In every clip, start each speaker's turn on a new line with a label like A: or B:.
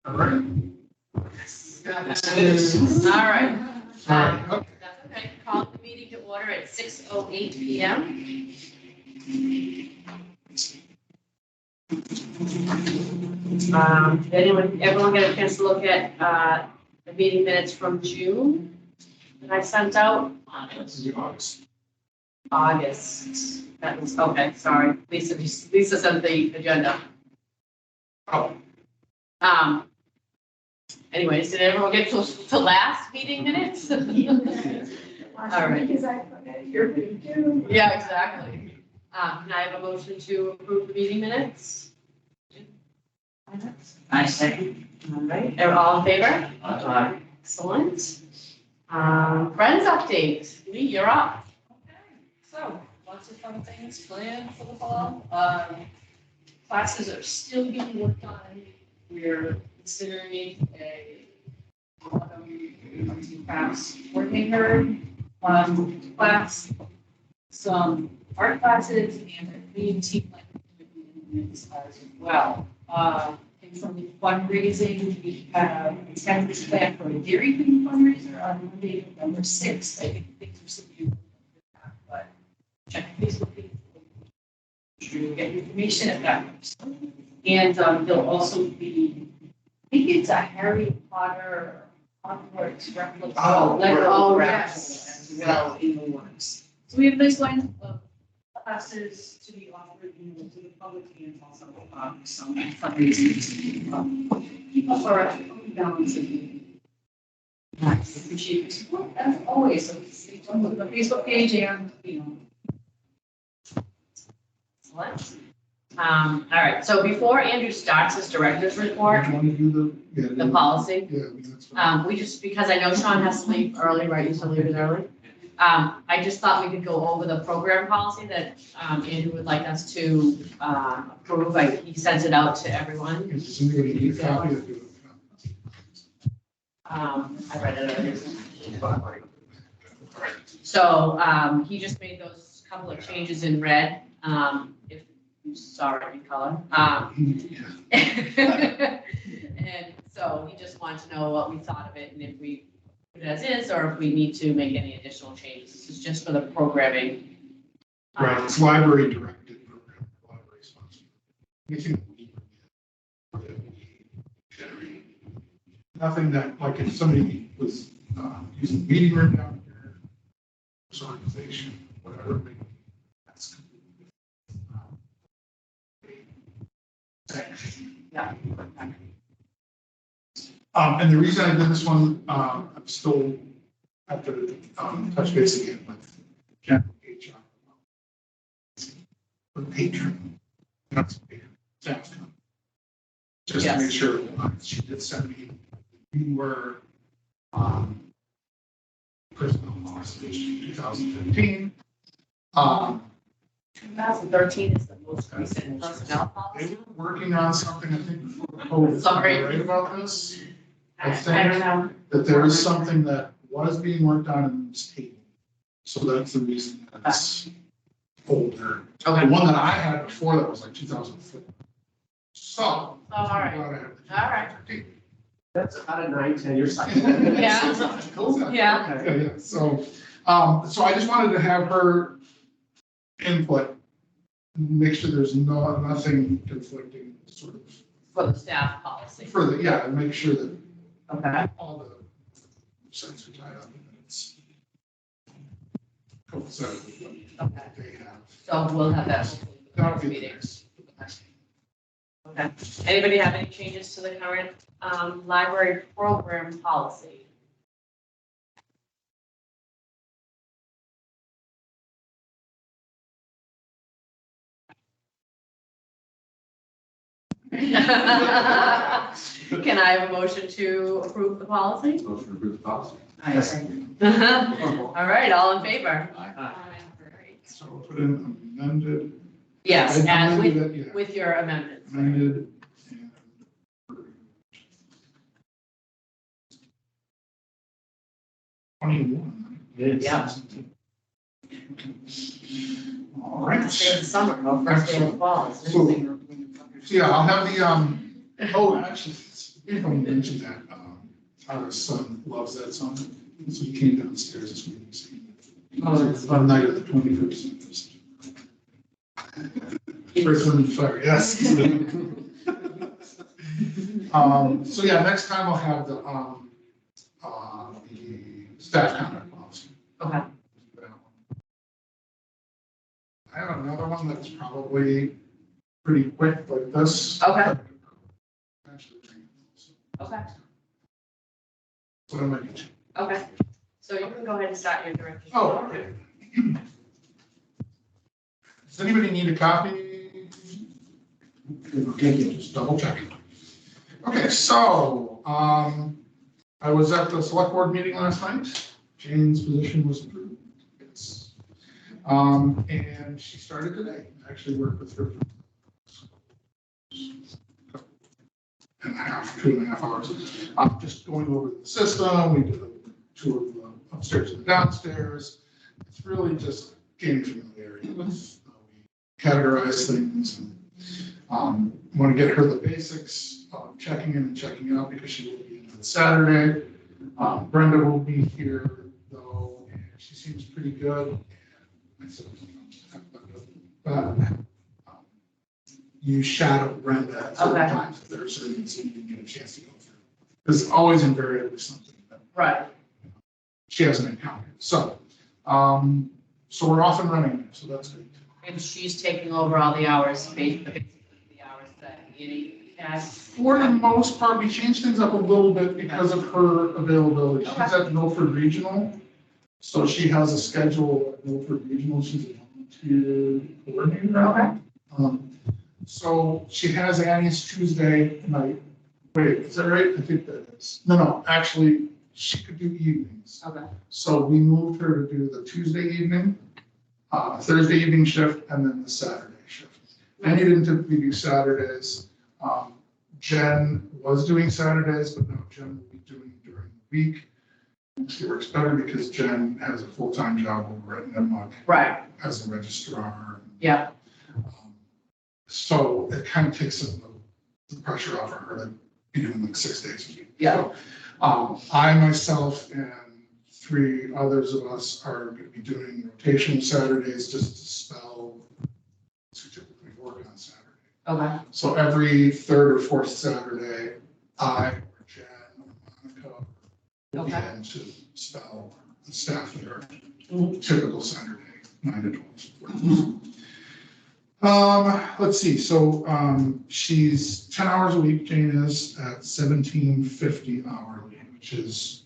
A: All right.
B: All right.
A: Okay.
B: That's okay. Call the meeting to order at 6:08 PM. Everyone get a chance to look at the meeting minutes from June that I sent out?
A: This is August.
B: August. That was, okay, sorry. Lisa sent the agenda.
A: Oh,
B: Anyways, did everyone get to last meeting minutes? All right.
C: Because I put it here for you too.
B: Yeah, exactly. Can I have a motion to approve the meeting minutes?
D: I second.
B: All right, are all in favor? Excellent. Friends update, Lee, you're up.
E: Okay, so lots of fun things planned for the fall. Classes are still being worked on. We're considering a arts and crafts coordinator class, some art classes, and a community planning as well. And from the fundraising, we have a 10% plan for a Dairy Queen fundraiser on Monday, November 6th. I think things are still being worked on, but check Facebook page to get information at that. And there'll also be, I think it's a Harry Potter Hogwarts replica.
A: Oh,
E: Lego
B: oh,
E: raffle
B: yes.
E: as well in the works. So we have this line of classes to be offered, to the public and also some fundraising. People are balancing. Nice. Appreciate your support as always. So it's on the Facebook page and,
B: Excellent. All right, so before Andrew starts his director's report,
A: Do you want to do
B: the policy,
A: Yeah, I mean, that's fine.
B: we just, because I know Sean has to leave early, right, you still leave it early? I just thought we could go over the program policy that, Andrew would like us to, approve. He sent it out to everyone.
A: Does anybody need a copy of it?
B: I read it earlier. So, he just made those couple of changes in red, if you saw it in color. And so he just wanted to know what we thought of it and if we put it as is, or if we need to make any additional changes. This is just for the programming.
A: Right, it's library directed program, library sponsored. Anything that we generate. Nothing that, like if somebody was using the meeting room down here, this organization, whatever, maybe that's completely different.
B: Yeah.
A: And the reason I did this one, I'm still have to touch base again with Jen HR. With patron, not patron, staff. Just to make sure, she did send me, we were, personnel policy 2015.
B: 2013 is the most recent personnel
A: They
B: policy.
A: were working on something, I think, before COVID.
B: Sorry.
A: Am I right about this? I
B: I
A: think
B: don't know.
A: that there is something that was being worked on in this table. So that's the reason that it's older. The
B: Okay.
A: one that I had before that was like 2004. So.
B: Oh, all right.
A: I'm glad I have the
B: All right.
A: 2013.
D: That's about a 9-10 cycle.
B: Yeah.
D: Cool.
B: Yeah.
D: Okay.
A: Yeah. So, so I just wanted to have her input, make sure there's nothing conflicting sort of
B: For the staff policy.
A: for the, yeah, and make sure that
B: Okay.
A: all the sense are tied up and it's coincided with what
B: Okay.
A: they have.
B: So we'll have that. for the
A: That'll
B: next
A: be the
B: meeting.
A: next.
B: Okay. Anybody have any changes to the current library program policy? Can I have a motion to approve the policy?
D: Motion to approve the policy.
B: All right, all in favor?
A: So we'll put in amended.
B: Yes,
A: I
B: and
A: amended it, yeah.
B: with your amendments.
A: Amended. And 21.
B: Yeah.
A: All right.
B: First day of the summer, or first day of the fall.
A: So, yeah, I'll have the, oh, actually, You know, you mentioned that, our son loves that song, so he came downstairs this week and sang it.
B: Oh, that's
A: One night of the 21st. First one in fire, yes. So yeah, next time I'll have the staff conduct policy.
B: Okay.
A: I have another one that's probably pretty quick like this.
B: Okay. Okay.
A: What am I doing?
B: Okay. So you can go ahead and start your direction.
A: Oh, okay. Does anybody need a copy? Okay, just double checking. Okay, so, I was at the select board meeting last night. Jane's position was approved. Yes. And she started today. I actually worked with her for 2.5 hours. Just going over the system. We did a tour of the upstairs and downstairs. It's really just gaining familiarity with how we categorize things and want to get her the basics of checking in and checking out because she will be in on Saturday. Brenda will be here though, and she seems pretty good. I said, you shadow Brenda at certain
B: Okay.
A: times if there are certain things you didn't get a chance to go through. There's always invariably something that
B: Right.
A: she hasn't encountered. So, so we're off and running now, so that's good.
B: And she's taking over all the hours, basically the hours that Annie has.
A: For the most part, we changed things up a little bit because of her availability. She's at Milford Regional, so she has a schedule at Milford Regional. She's a volunteer coordinator.
B: Okay.
A: So she has Annie's Tuesday night. Wait, is that right? I think that is. No, actually, she could do evenings.
B: Okay.
A: So we moved her to do the Tuesday evening, Thursday evening shift, and then the Saturday shift. Annie didn't typically do Saturdays. Jen was doing Saturdays, but now Jen will be doing during the week. She works better because Jen has a full-time job over at NEMOC
B: Right.
A: as a registrar.
B: Yeah.
A: So it kind of takes some of the pressure off of her to be doing like 6 days a week.
B: Yeah.
A: So, I myself and 3 others of us are going to be doing rotational Saturdays just to spell to typically work on Saturday.
B: Okay.
A: So every 3rd or 4th Saturday, I or Jen or Monica will be
B: Okay.
A: in to spell the staff there.
B: Mhm.
A: Typical Saturday, 9 to 12. Let's see, so, she's 10 hours a week, Jane is at $17.50 hourly, which is,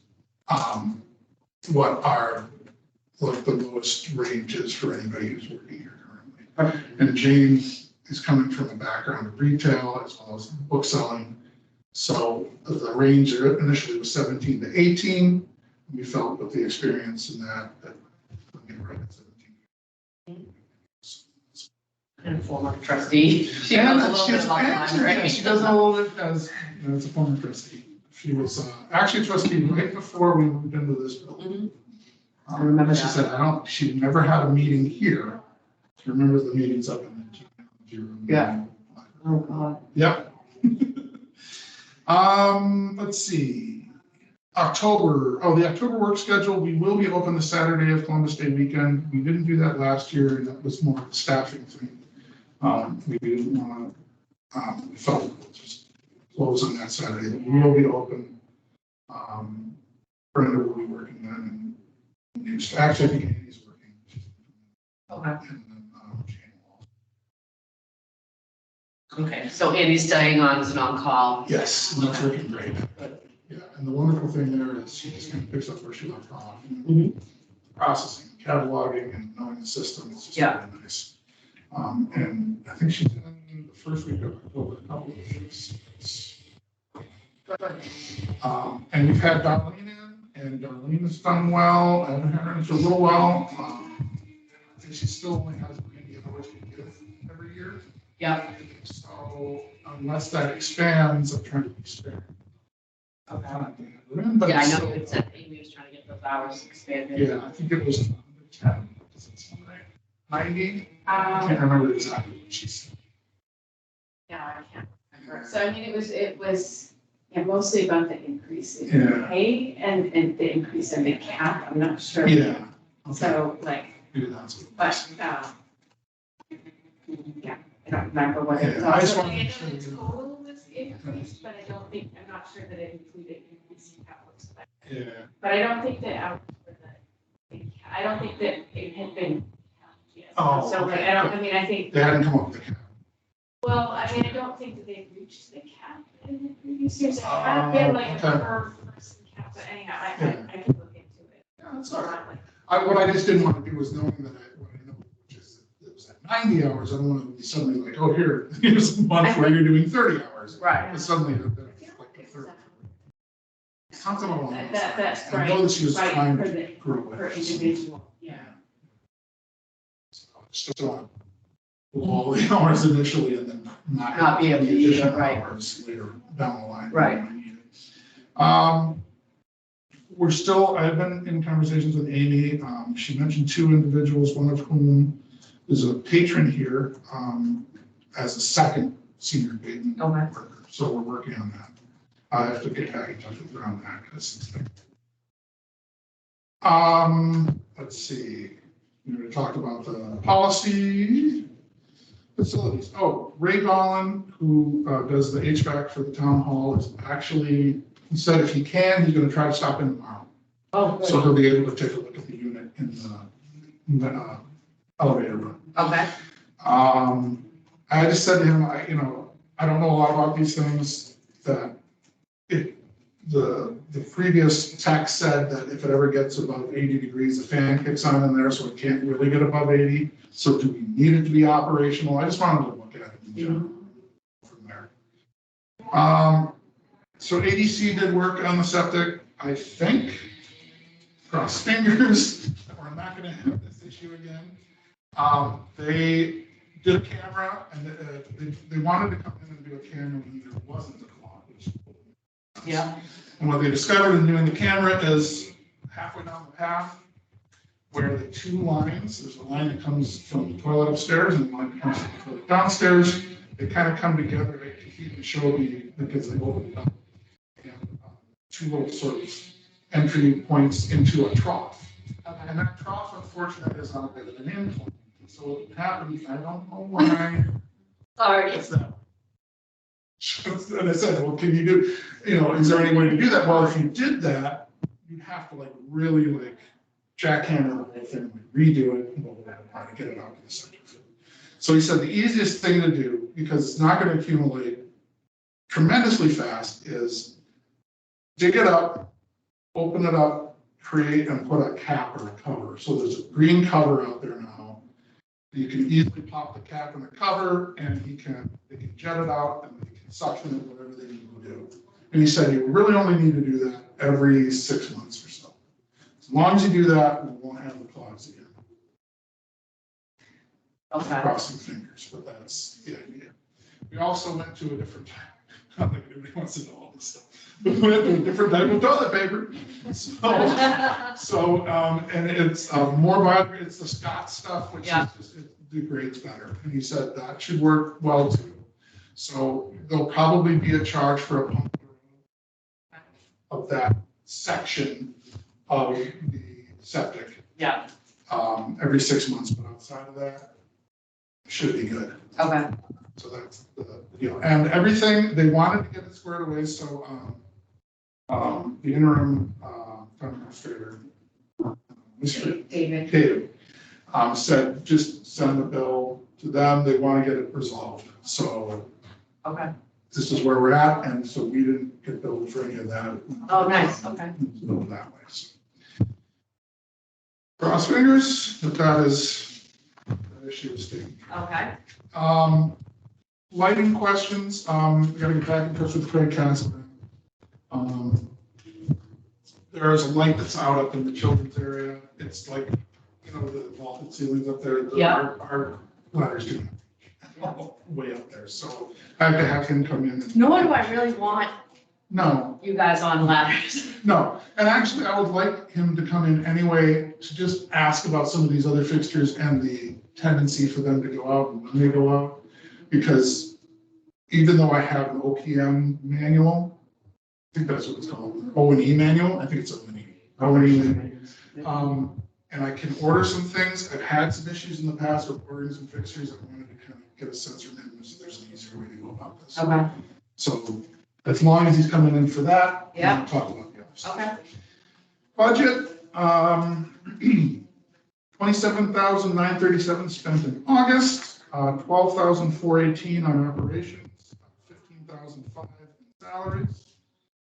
A: what the lowest range is for anybody who's working here currently. And Jane is coming from a background of retail as well as book selling. So the range initially was 17 to 18. We felt with the experience in that we were right at 17.
B: And a former trustee. She knows a little bit about the library.
A: She does know a little bit as, as a former trustee. She was actually a trustee right before we moved into this building.
B: I remember
A: She
B: that.
A: said, she never had a meeting here. She remembers the meetings up in the technology room.
B: Yeah. Oh, God.
A: Yep. Let's see. The October work schedule, we will be open the Saturday of Columbus Day weekend. We didn't do that last year, and that was more of a staffing thing. We didn't want to, we felt we'll just close on that Saturday. We will be open. Brenda will be working then, and actually, I think Annie's working.
B: Okay.
A: And then, Jane will.
B: Okay, so Annie's staying on as an on-call.
A: Yes, and that's working great. Yeah, and the wonderful thing there is she just kind of picks up where she left off. Processing, cataloging, and knowing the system is just really nice. And I think she's in the first week of October, a couple of weeks. And we've had Darlene in, and Darlene has done well, and Aaron's done real well. I think she still only has maybe hours to give every year.
B: Yeah.
A: So unless that expands, I'm trying to be sparing.
B: Okay.
A: But
B: Yeah, I
A: it's
B: know
A: still-
B: it said Amy was trying to get those hours expanded.
A: Yeah, I think it was 10, 90. I
E: Um,
A: can't remember exactly what she said.
E: yeah, I can't remember. So I mean, it was
C: Yeah, mostly about the increase in
A: Yeah.
C: pay and the increase in the cap, I'm not sure.
A: Yeah. Okay.
C: So like,
A: Maybe that's what it
C: but,
A: was.
C: yeah, I don't remember what it was.
A: Yeah, I just
C: Also,
A: wanted to
C: I
A: make sure
C: know the
A: you know.
C: total was increased, but I don't think, I'm not sure that it included increase in capital expense.
A: Yeah.
C: But I don't think that out for I don't think that it had been capped yet.
A: Oh,
C: So like,
A: okay,
C: I mean, I think,
A: They hadn't come up with the cap.
C: well, I mean, I don't think that they reached the cap in the previous years. It
A: Oh,
C: had been like a
A: okay.
C: per person cap, but anyhow, I can look into it.
A: Yeah, that's all right.
C: Like,
A: What I just didn't want to do was knowing that what I know, which is that it was at 90 hours, I don't want to be suddenly like, oh, here's a month where you're doing 30 hours.
B: Right.
A: And suddenly it's
C: I feel
A: like a
C: it's,
A: third. Something along those
C: That's
A: lines. I know that she was
C: right,
A: trying
C: for
A: to
C: the,
A: grow
C: for
A: it.
C: individual, yeah.
A: So it's just want to all the hours initially and then not.
B: Not be able to
A: the
B: use it,
A: additional
B: right.
A: hours later down the line.
B: Right.
A: We're still, I've been in conversations with Amy. She mentioned two individuals, one of whom is a patron here as a second senior abatement
B: Okay.
A: worker. So we're working on that. I have to get back in touch with her on that because let's see. We talked about the policy facilities. Oh, Ray Gollin, who does the HVAC for the town hall, is actually, he said if he can, he's going to try to stop in tomorrow.
B: Oh, good.
A: So he'll be able to take a look at the unit in the elevator room.
B: Okay.
A: I just said to him, I don't know a lot about these things, that the previous text said that if it ever gets above 80 degrees, the fan kicks on in there, so it can't really get above 80. So do we need it to be operational? I just wanted to look at it in general from there. So ADC did work on the septic, I think. Cross fingers that we're not going to have this issue again. They did a camera, and they wanted to come in and do a camera when there wasn't a clog.
B: Yeah.
A: And what they discovered in doing the camera is halfway down the path, where the two lines, there's a line that comes from the toilet upstairs and one that comes from the toilet downstairs. They kind of come together to even show me, because they opened up. And two little sort of entry points into a trough.
B: Okay.
A: And that trough, unfortunately, is on a bit of an incline. So what happens, I don't know why.
B: Sorry.
A: It's that. And I said, well, can you do, is there any way to do that? Well, if you did that, you'd have to like really like jackhammer the whole thing, like redo it, and to get it out to the septic field. So he said the easiest thing to do, because it's not going to accumulate tremendously fast, is dig it up, open it up, create and put a cap or a cover. So there's a green cover out there now. You can easily pop the cap and the cover, and they can jet it out and they can suction it, whatever they need to do. And he said you really only need to do that every 6 months or so. As long as you do that, we won't have the clogs again.
B: Okay.
A: Crossing fingers, but that's the idea. We also went to a different time. I don't think anybody wants to know all this stuff. We went to a different type of toilet paper. And it's more bio, it's the Scott stuff, which
B: Yeah.
A: is just, it degrades better. And he said that should work well too. So there'll probably be a charge for a pump of that section of the septic
B: Yeah.
A: every 6 months, but outside of that, it should be good.
B: Okay.
A: So that's the deal. And everything, they wanted to get it squared away, so the interim town administrator, Mr.
C: David.
A: David, said just send the bill to them, they want to get it resolved. So
B: Okay.
A: this is where we're at, and so we didn't get billed for any of that.
B: Oh, nice. Okay.
A: It was billed that way. So. Cross fingers, that that issue is taken.
B: Okay.
A: Lighting questions, we gotta get back in touch with Craig Casper. There's a light that's out up in the children's area. It's like, the vaulted ceilings up there.
B: Yeah.
A: Our ladders do way up there, so I have to have him come in.
B: Nor do I really want
A: No,
B: you guys on ladders.
A: no, and actually I would like him to come in anyway to just ask about some of these other fixtures and the tendency for them to go out and when they go out. Because even though I have an OPM manual, think that's what it's called, O&E manual, I think it's O&E. O&E manual. And I can order some things. I've had some issues in the past with ordering some fixtures. I wanted to kind of get a sense from him if there's an easier way to go about this.
B: Okay,
A: So as long as he's coming in for that,
B: Yeah.
A: we'll talk about the other stuff.
B: okay.
A: Budget, 27,937 spent in August, 12,418 on operations, 15,005 in salaries.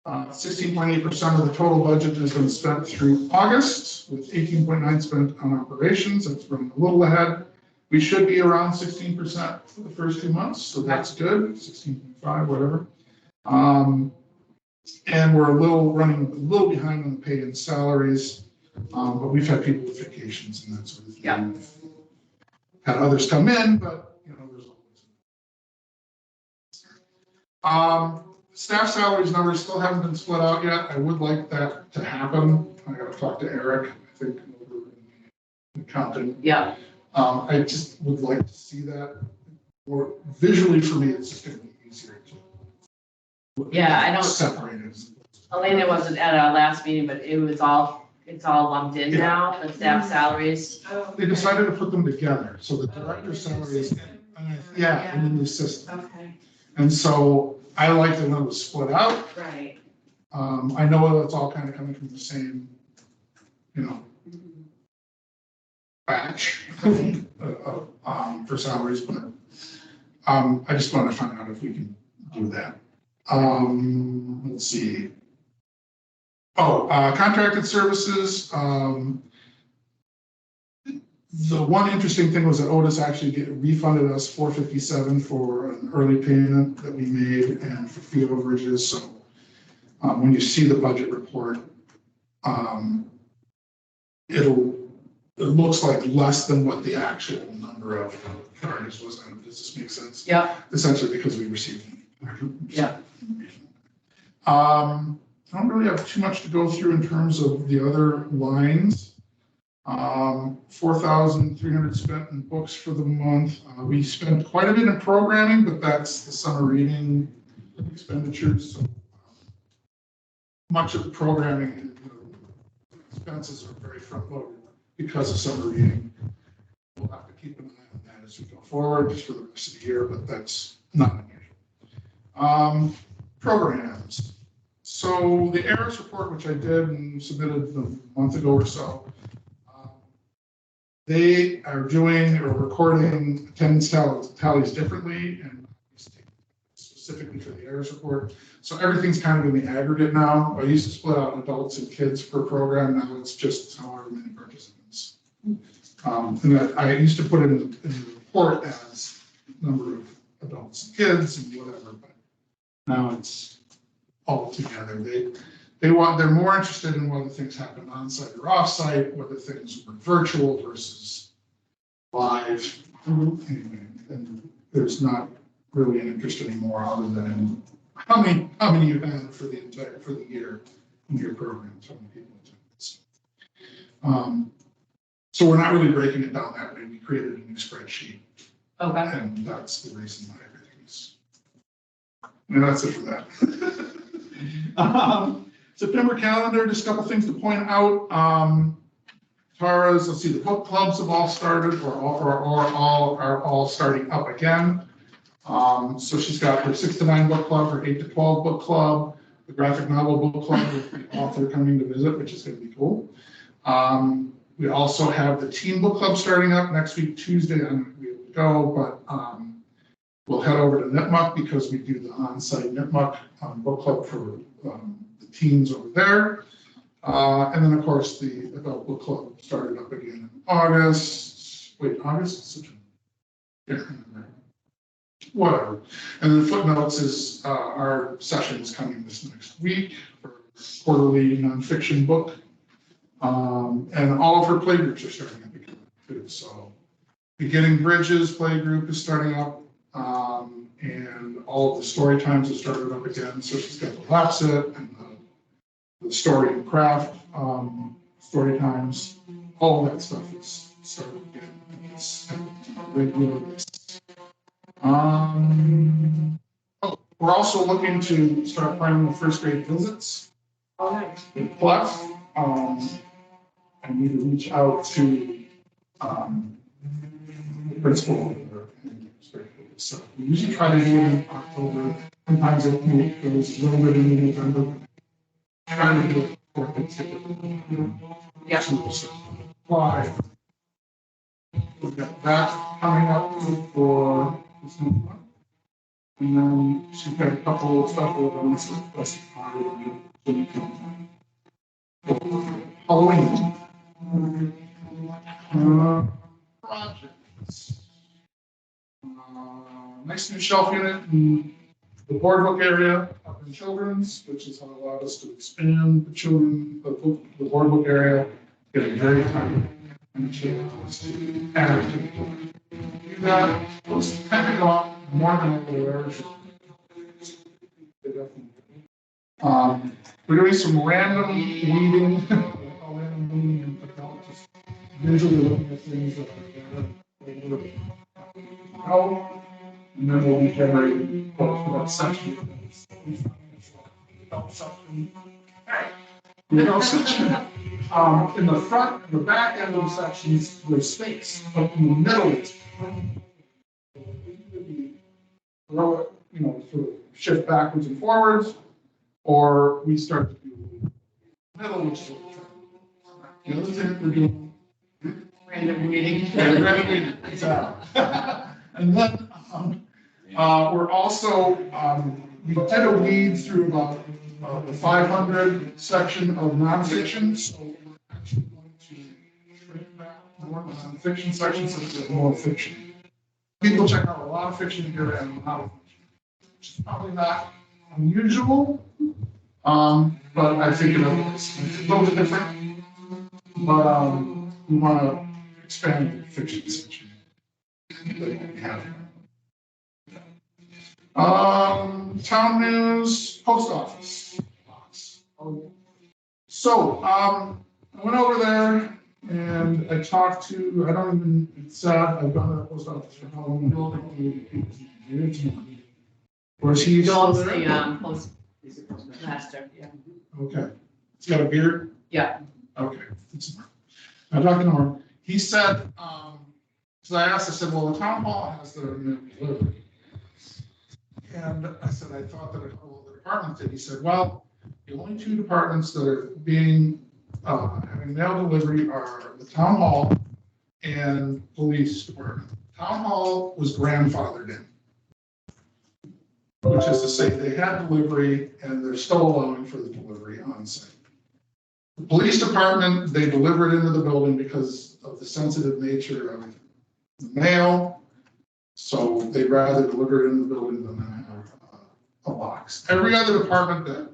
A: 16.8% of the total budget has been spent through August, with 18.9 spent on operations. That's running a little ahead. We should be around 16% for the first 2 months, so that's good. 16.5, whatever. And we're running a little behind on the pay and salaries, but we've had people with vacations and that sort of thing.
B: Yeah.
A: We've had others come in, but there's always. Staff salaries numbers still haven't been split out yet. I would like that to happen. I gotta talk to Eric, I think, over in accounting.
B: Yeah,
A: I just would like to see that, or visually for me, it's just gonna be easier to.
B: Yeah, I don't-
A: Separate it.
B: Elena wasn't at our last meeting, but it's all lumped in
A: Yeah.
B: now, the staff salaries.
C: Oh,
A: They decided to put them together, so the director's salary is, yeah, in the new system.
C: Okay,
A: And so I like it when it was split out.
C: right.
A: I know it's all kind of coming from the same, batch for salaries, but I just want to find out if we can do that. Let's see. Contracted services. The one interesting thing was that Otis actually refunded us $457 for an early payment that we made and for fee overages. So when you see the budget report, it looks like less than what the actual number of charges was. Does this make sense?
B: Yeah,
A: Essentially because we received.
B: Yeah.
A: I don't really have too much to go through in terms of the other lines. 4,300 spent in books for the month. We spent quite a bit in programming, but that's the summer reading expenditures. So much of the programming expenses are very front loaded because of summer reading. We'll have to keep an eye on that as we go forward, just for the rest of the year, but that's not unusual. Programs. So the errors report, which I did and submitted a month ago or so, they are doing or recording attendance tallies differently and specifically for the errors report. So everything's kind of in the aggregate now. I used to split out adults and kids per program. Now it's just however many participants. And that I used to put it in the report as number of adults and kids and whatever, but now it's all together. They're more interested in whether things happen on-site or off-site, whether things were virtual versus live. Anyway, and there's not really an interest anymore other than how many you had for the year in your programs, how many people attended. So we're not really breaking it down that way. We created a new spreadsheet,
B: okay.
A: and that's the reason why everything's. And that's it for that. September calendar, just a couple things to point out. Tara's, let's see, the book clubs have all started or are all starting up again. So she's got her 6 to 9 book club, her 8 to 12 book club, the graphic novel book club with the author coming to visit, which is going to be cool. We also have the teen book club starting up next week, Tuesday. I'm not going to be able to go, but we'll head over to Nipmuc because we do the on-site Nipmuc book club for the teens over there. And then, of course, the adult book club started up again in August. Wait, August? September. Yeah. Whatever. And then footnotes is our session is coming this next week for quarterly nonfiction book. And all of her play groups are starting up again too. So Beginning Bridges play group is starting up. And all of the story times have started up again. So she's got the Lapset and the story and craft story times. All of that stuff is started again. It's regular. We're also looking to start planning the first grade visits.
B: Oh, nice.
A: With Clef, I need to reach out to, the principal. So we usually try to do it in October, sometimes it goes a little bit in November. Trying to do it for Thanksgiving.
B: Yeah.
A: Why? We've got that coming up for this month. And then she's got a couple of special events Halloween. Projects. Nice new shelf unit in the boardbook area up in children's, which has allowed us to expand the the boardbook area, getting very tight. And to add to do that, was kind of off more than I would have ever. We're doing some random weeding, and just visually looking at things that are there. And then we'll be generating that section. Middle section. In the front, the back end of the sections, there's space, but in the middle, it's throw it, sort of shift backwards and forwards, or we start to do middle, which is the other thing we're doing.
B: Random reading.
A: Random reading, exactly. And then we're also, we did a weed through about the 500 section of nonfiction, so we're actually going to shrink back more of the nonfiction section so there's more fiction. People check out a lot of fiction here and a lot of fiction, which is probably not unusual, but I think it's a little bit different. But we want to expand the fiction section. Town news, post office box. So, I went over there and I talked to, I don't even, it's sad, I've gone to the post office for Halloween building. Where's he?
B: Dawn's the postmaster, yeah.
A: Okay. He's got a beard?
B: Yeah.
A: Okay. I talked to Norm. He said, so I asked, I said, well, the town hall has their mail delivery. And I said, I thought that all the departments did. He said, well, the only two departments that are being, having mail delivery are the town hall and police department. Town hall was grandfathered in, which is to say they had delivery and they're still allowing for the delivery on site. The police department, they delivered into the building because of the sensitive nature of the mail. So they'd rather deliver it in the building than have a box. Every other department that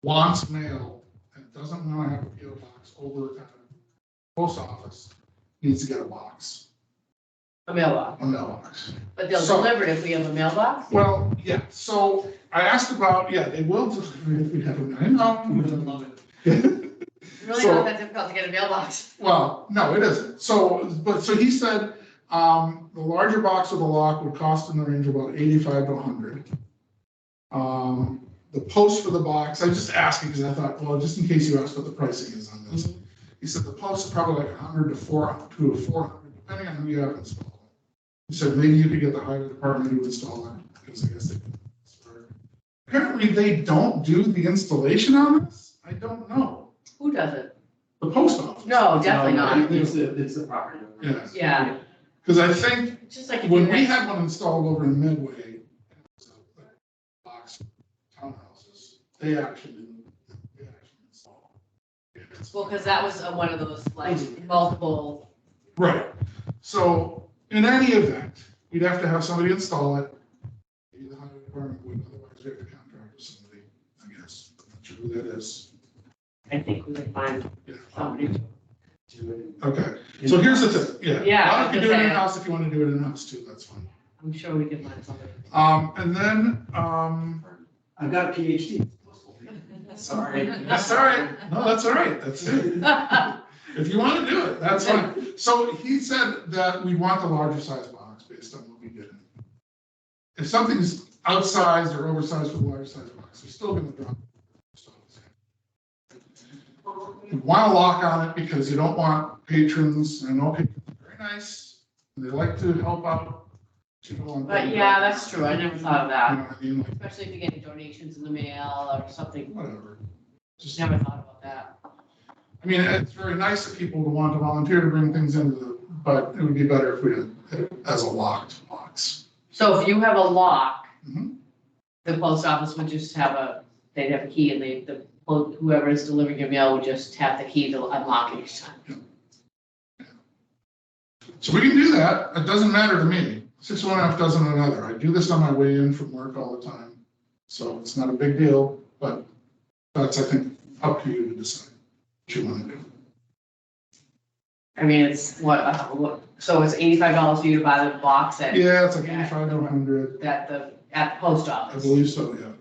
A: wants mail and doesn't want to have a PO box over at the post office needs to get a box,
B: A mailbox.
A: a mailbox.
B: But they'll
A: So-
B: deliver it if we have a mailbox?
A: Well, yeah, so I asked about, yeah, they will deliver if we have a, I know.
B: Love it. Really
A: So-
B: not that difficult to get a mailbox.
A: Well, no, it isn't. So he said, the larger box with a lock would cost in the range of about 85 to 100. The post for the box, I was just asking because I thought, well, just in case you asked what the pricing is on this. He said the post is probably like 100 to 400, depending on who you have installed. He said maybe you could get the highway department to install it because I guess they can. Apparently they don't do the installation on this. I don't know.
B: Who does it?
A: The post office.
B: No, definitely not.
D: It's the property.
A: Yeah.
B: Yeah,
A: Because I think
B: it's just like if
A: when
B: you
A: we
B: rent.
A: had one installed over in Midway, it was a box townhouses, they actually installed.
B: Well, because that was one of those like multiple,
A: Right. So in any event, we'd have to have somebody install it. Maybe the highway department would, otherwise we have to contract with somebody, I guess. I'm not sure who that is.
C: I think we would find
A: Yeah.
C: somebody.
A: Okay. So here's the thing. Yeah.
B: Yeah,
A: Well,
B: I was
A: you can do it
B: gonna say-
A: in-house if you want to do it in-house too, that's fine.
B: I'm sure we can find somebody.
A: And then,
D: I've got a PhD. Sorry.
A: that's all right. No, that's all right. That's it. If you want to do it, that's fine. So he said that we want the larger size box based on what we did. If something's outsized or oversized for the large size box, they're still gonna drop. You want a lock on it because you don't want patrons, and I know patrons are very nice, and they like to help out. people on-
B: But yeah, that's true. I never thought of
A: You
B: that,
A: know what I mean, like,
B: especially if you're getting donations in the mail or something.
A: whatever. Just,
B: Never thought about that.
A: I mean, it's very nice of people to want to volunteer to bring things into the, but it would be better if we had it as a locked box.
B: So if you have a lock,
A: Mhm.
B: the post office would just they'd have a key and whoever is delivering your mail would just have the key to unlock it each time.
A: So we can do that. It doesn't matter to me. 6 of one, half dozen of another. I do this on my way in from work all the time. So it's not a big deal, but that's, I think, up to you to decide what you want to do.
B: I mean, it's so it's $85 for you to buy the box at
A: Yeah, it's like 85 to 100.
B: at the post
A: I
B: office.
A: believe so, yeah.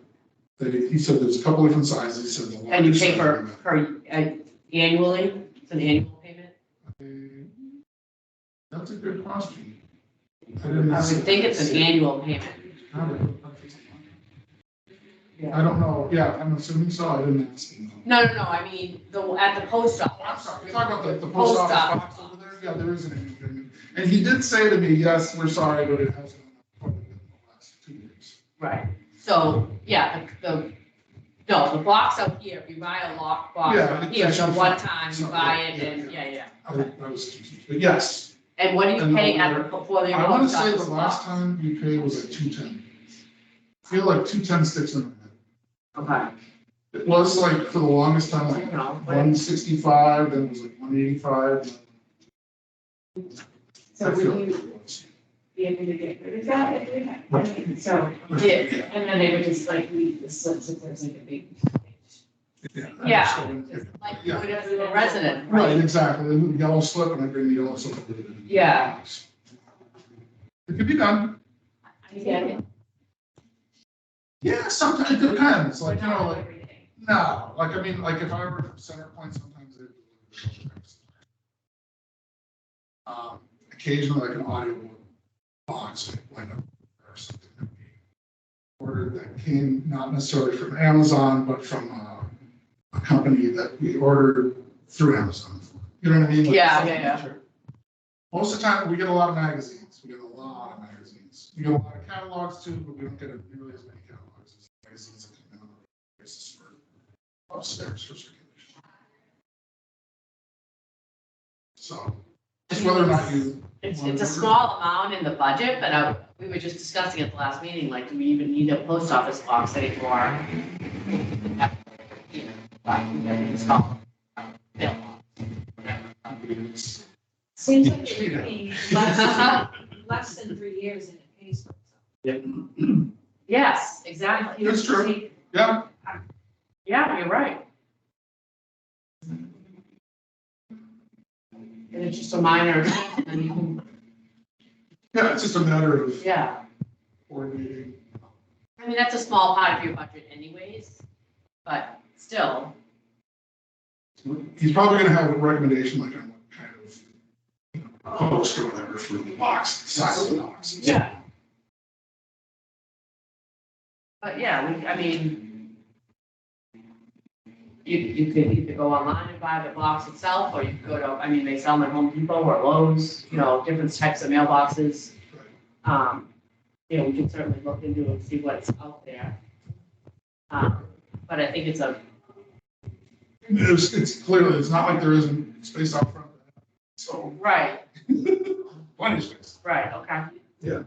A: He said there's a couple different sizes. He said the
B: And you
A: largest
B: pay
A: size
B: per annually? It's an annual payment?
A: That's a good question. I didn't
B: I would think it's an annual payment.
A: I don't know. Yeah, I'm assuming so. I didn't ask him.
B: No, I mean, at the post
A: I'm
B: office.
A: sorry, you're talking about the post office box over there? Yeah, there is an annual payment. And he did say to me, yes, we're sorry, but it has gone up quite a bit in the last 2 years.
B: Right, so, yeah, the box out here, if you buy a lock box
A: Yeah,
B: out here,
A: it's
B: the
A: just-
B: one time you
A: so,
B: buy it
A: yeah,
B: and, yeah.
A: I was confused, but yes.
B: And what do you
A: And
B: pay
A: the-
B: for the
A: I want to
B: post
A: say the
B: office
A: last
B: box?
A: time you paid was like 210. I feel like 210 sticks in my head.
B: Okay,
A: It was like for the longest time,
B: I
A: like
B: don't know, but
A: 165, then it was like 185.
C: So
A: I feel
C: would
A: like
C: you
A: it was.
C: be able to get rid of that if we had, I mean, so,
B: Yeah.
C: and then they would just like leave the slips if there's like a big.
A: I
B: Yeah.
A: just don't-
B: just like you
A: Yeah.
B: would as a resident,
A: Right,
B: right?
A: exactly, the yellow slip, and I bring the yellow slip.
B: Yeah.
A: It could be done.
C: I get it.
A: Yeah, sometimes it depends, like, you know,
C: Not
A: like,
C: every day.
A: no, like, I mean, like, if I were from Center Point, sometimes they do. Occasionally, like an audio box, like a, or something that we ordered that came not necessarily from Amazon, but from a company that we ordered through Amazon. You know what I mean? Like,
B: Yeah,
A: something
B: yeah.
A: like that. Most of the time, we get a lot of magazines. We get a lot of magazines. We get a lot of catalogs too, but we don't get nearly as many catalogs as magazines that come out on a basis for upstairs for circulation. So, just whether or not you.
B: It's a small amount in the budget, but we were just discussing at the last meeting, like, do we even need a post office box anymore? It's called mailbox.
E: Seems like it would be less than 3 years and it pays for itself.
B: Yes, exactly.
A: That's true. Yeah,
B: Yeah, you're right. And it's just a minor, and you can,
A: yeah, it's just a matter of
B: yeah.
A: coordinating.
B: I mean, that's a small part of your budget anyways, but still,
A: He's probably gonna have a recommendation like on what kind of, post or whatever for the box, size of the box.
B: yeah. But yeah, I mean, you could either go online and buy the box itself, or you could go to, I mean, they sell them at Home Depot or Lowe's, different types of mailboxes. We can certainly look into it and see what's out there. But I think it's
A: It's clearly, it's not like there isn't space out front. So,
B: right,
A: plenty of space.
B: right, okay.
A: Yeah.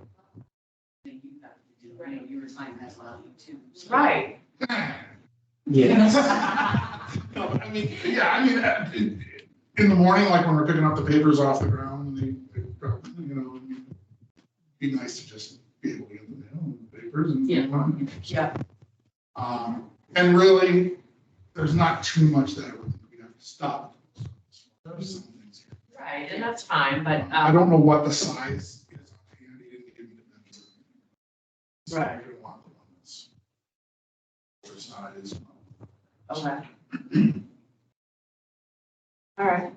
E: Your time has value too.
B: Right.
A: No, but I mean, in the morning, like when we're picking up the papers off the ground, they it'd be nice to just be able to get the mail and the papers and.
B: Yeah.
A: And really, there's not too much that I would think we'd have to stop. There's some things here.
B: Right, and that's fine, but,
A: I don't know what the size is offhand, he didn't give me the measure. So
B: Right.
A: you're gonna want the one that's. Their size.
B: okay. All right.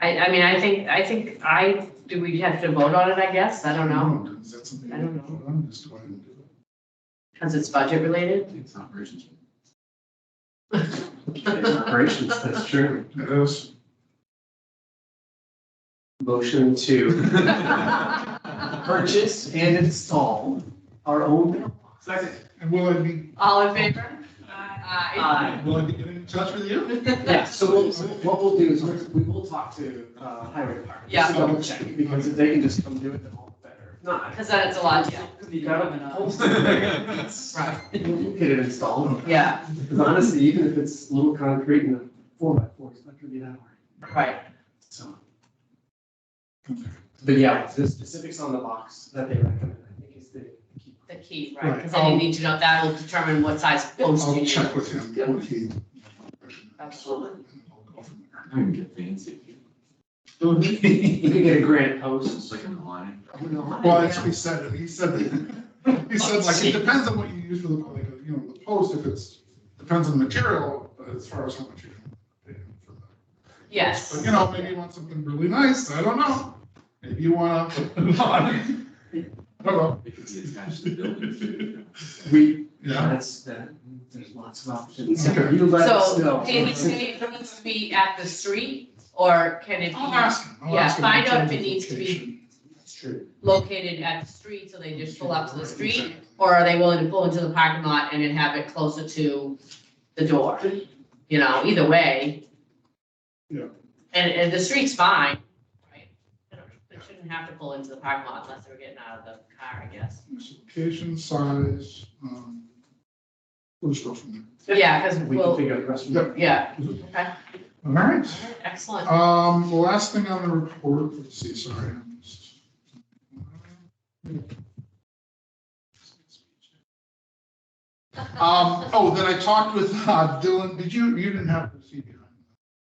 B: I mean, do we have to vote on it, I guess? I don't know,
A: Is that something?
B: I don't know.
A: Hold on, just go ahead and do it.
B: because it's budget related.
F: It's operations.
D: Operations, that's true.
A: It is.
D: Motion to purchase and install our own mailbox.
F: Second.
A: And will I be,
B: All in favor? Aye.
A: will I be getting in touch with you?
D: Yeah, so what we'll do is we will talk to highway department.
B: Yeah.
D: Just to double check, because if they can just come do it, then all the better. If not.
B: Because then it's a lot, yeah.
D: You gotta post it.
B: Right.
D: We'll get it installed.
B: Yeah,
D: Because honestly, even if it's a little concrete and a 4x4, it's not gonna be that hard.
B: right.
D: So. But yeah, the specifics on the box that they recommend, I think is the key.
B: The key, right,
A: Right.
B: because then you need to know, that will determine what size post you
A: I'll
B: need.
A: check with him, what he.
B: Absolutely.
A: I'll go from there.
F: I'm gonna get fancy.
D: You can get a granite post.
F: It's like in the line.
A: Well, that's what he said, he said like, it depends on what you use for the, like, you know, the post, if it's, depends on the material, as far as how much you can pay for that.
B: Yes.
A: But, you know, maybe you want something really nice, I don't know, maybe you want to, I don't know.
F: It could be attached to the building.
A: Yeah,
D: There's lots of options.
A: Okay.
D: You let us
B: So,
D: know.
B: do you think it needs to be at the street, or can it
A: I'll
B: be
A: ask him. I'll
B: Yeah,
A: ask him
B: find
A: in
B: out
A: terms
B: if it
A: of
B: needs to be-
A: location.
D: That's true.
B: located at the street, so they just pull up to the street? Or are they willing to pull into the parking lot and then have it closer to the door? You know, either way.
A: Yeah.
B: And the street's fine, right? They shouldn't have to pull into the parking lot unless they were getting out of the car, I guess.
A: Location, size, we'll just go from there.
B: Yeah, because
D: We can
B: we'll,
D: figure out the rest of
A: Yep.
D: it.
B: yeah,
A: All right.
B: excellent.
A: The last thing on the report, let's see, sorry. Then I talked with Dylan, you didn't have to see behind.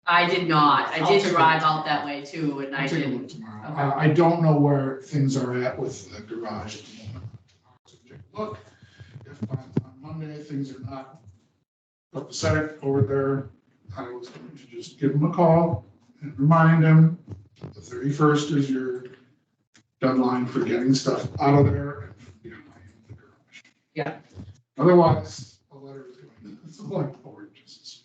B: I did not. I
A: I'll
B: did
A: take a
B: drive
A: look.
B: out that way too, and I
A: I'll take a look
B: didn't.
A: tomorrow.
B: Okay.
A: I don't know where things are at with the garage at the moment. So take a look. If on Monday things are not upset over there, I was going to just give him a call and remind him the 31st is your deadline for getting stuff out of there and behind the garage.
B: Yeah.
A: Otherwise, a letter is going to select board just.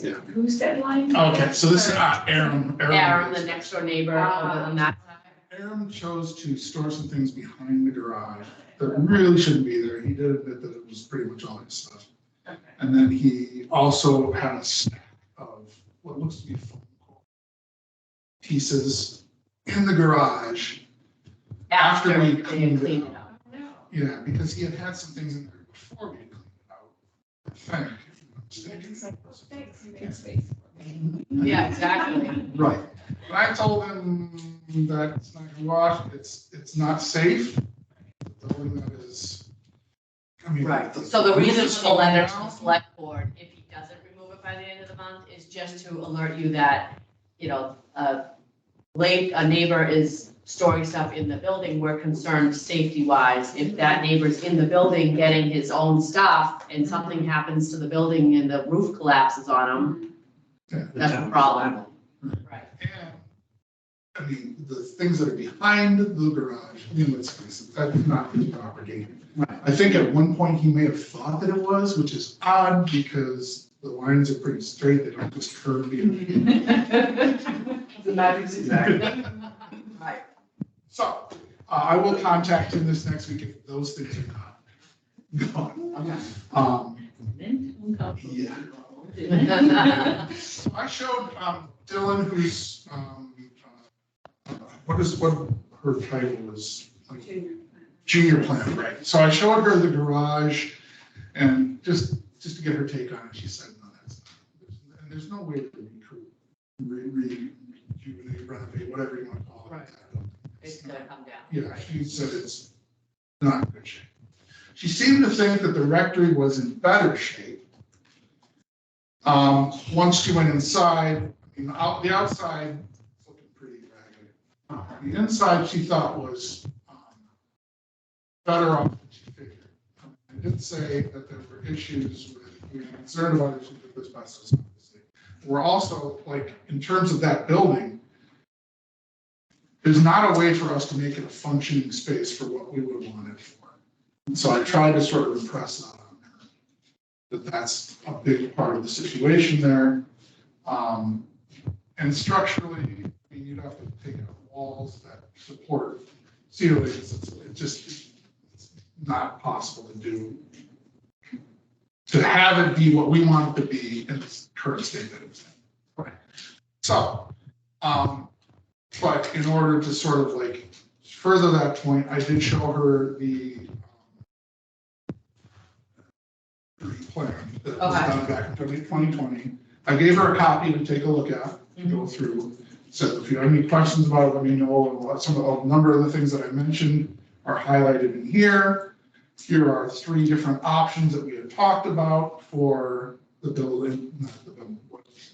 A: Yeah.
C: Whose deadline?
A: Okay, so this is Aaron.
B: Aaron, the next door neighbor over on that side.
A: Aaron chose to store some things behind the garage that really shouldn't be there. He did admit that it was pretty much all his stuff. And then he also had a stack of what looks to be phone call pieces in the garage. After we
B: They had
A: cleaned
B: cleaned
A: it
B: it up.
A: Yeah, because he had had some things in there before we had cleaned it out. I think. if I'm not mistaken.
B: Yeah, exactly.
A: Right. But I told him that it's not gonna wash, it's not safe. The building that is, I mean.
B: Right, so the reason for the letter to the select board, if he doesn't remove it by the end of the month, is just to alert you that, you know, a neighbor is storing stuff in the building. We're concerned safety-wise, if that neighbor's in the building getting his own stuff and something happens to the building and the roof collapses on him, that's a problem. Right.
A: And, I mean, the things that are behind the garage, I mean, let's face it, that's not his property. I think at one point he may have thought that it was, which is odd because the lines are pretty straight, they don't just curve.
D: Exactly.
B: Right.
A: So, I will contact him this next week if those things are not gone. Yeah. So I showed Dylan, who's, what her title is? Like, junior plan, right? So I showed her the garage and just to get her take on it, she said, no, that's not, and there's no way to rejuvenate, renovate, whatever you want to call it.
B: Right. It's gonna come down.
A: Yeah,
B: Right.
A: she said it's not in good shape. She seemed to think that the rectory was in better shape. Once she went inside, I mean, the outside was looking pretty ragged. The inside she thought was better off than she figured. I did say that there were issues with, we were concerned about issues with asbestos, obviously. we're also, like, in terms of that building, there's not a way for us to make it a functioning space for what we would want it for. And so I tried to sort of impress that on her, that that's a big part of the situation there. And structurally, I mean, you'd have to take out walls that support ceilings. It's not possible to do, to have it be what we want it to be in its current state that it's in. Right. So, but in order to sort of like further that point, I did show her the plan that was done back in 2020. I gave her a copy to take a look at, go through. So if you have any questions about it, let me know. And what some of a number of the things that I mentioned are highlighted in here. Here are 3 different options that we had talked about for the building, not the building,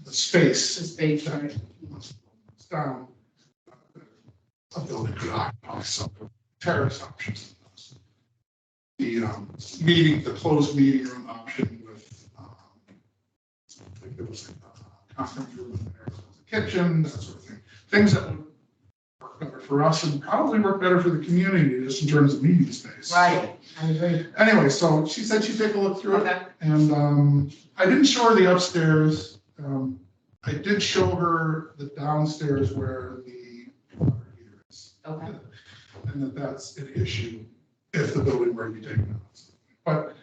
A: the space.
B: The space, right.
A: It's down. A building could occupy some terrace options. The the closed meeting room option with, I think there was a conference room in there, a kitchen, that sort of thing. Things that would work better for us and probably work better for the community just in terms of meeting space.
B: Right, I agree.
A: Anyway, so she said she'd take a look through it.
B: Okay.
A: And I didn't show her the upstairs. I did show her the downstairs where the water heater is.
B: Okay.
A: And that's an issue if the building were to be taken out. But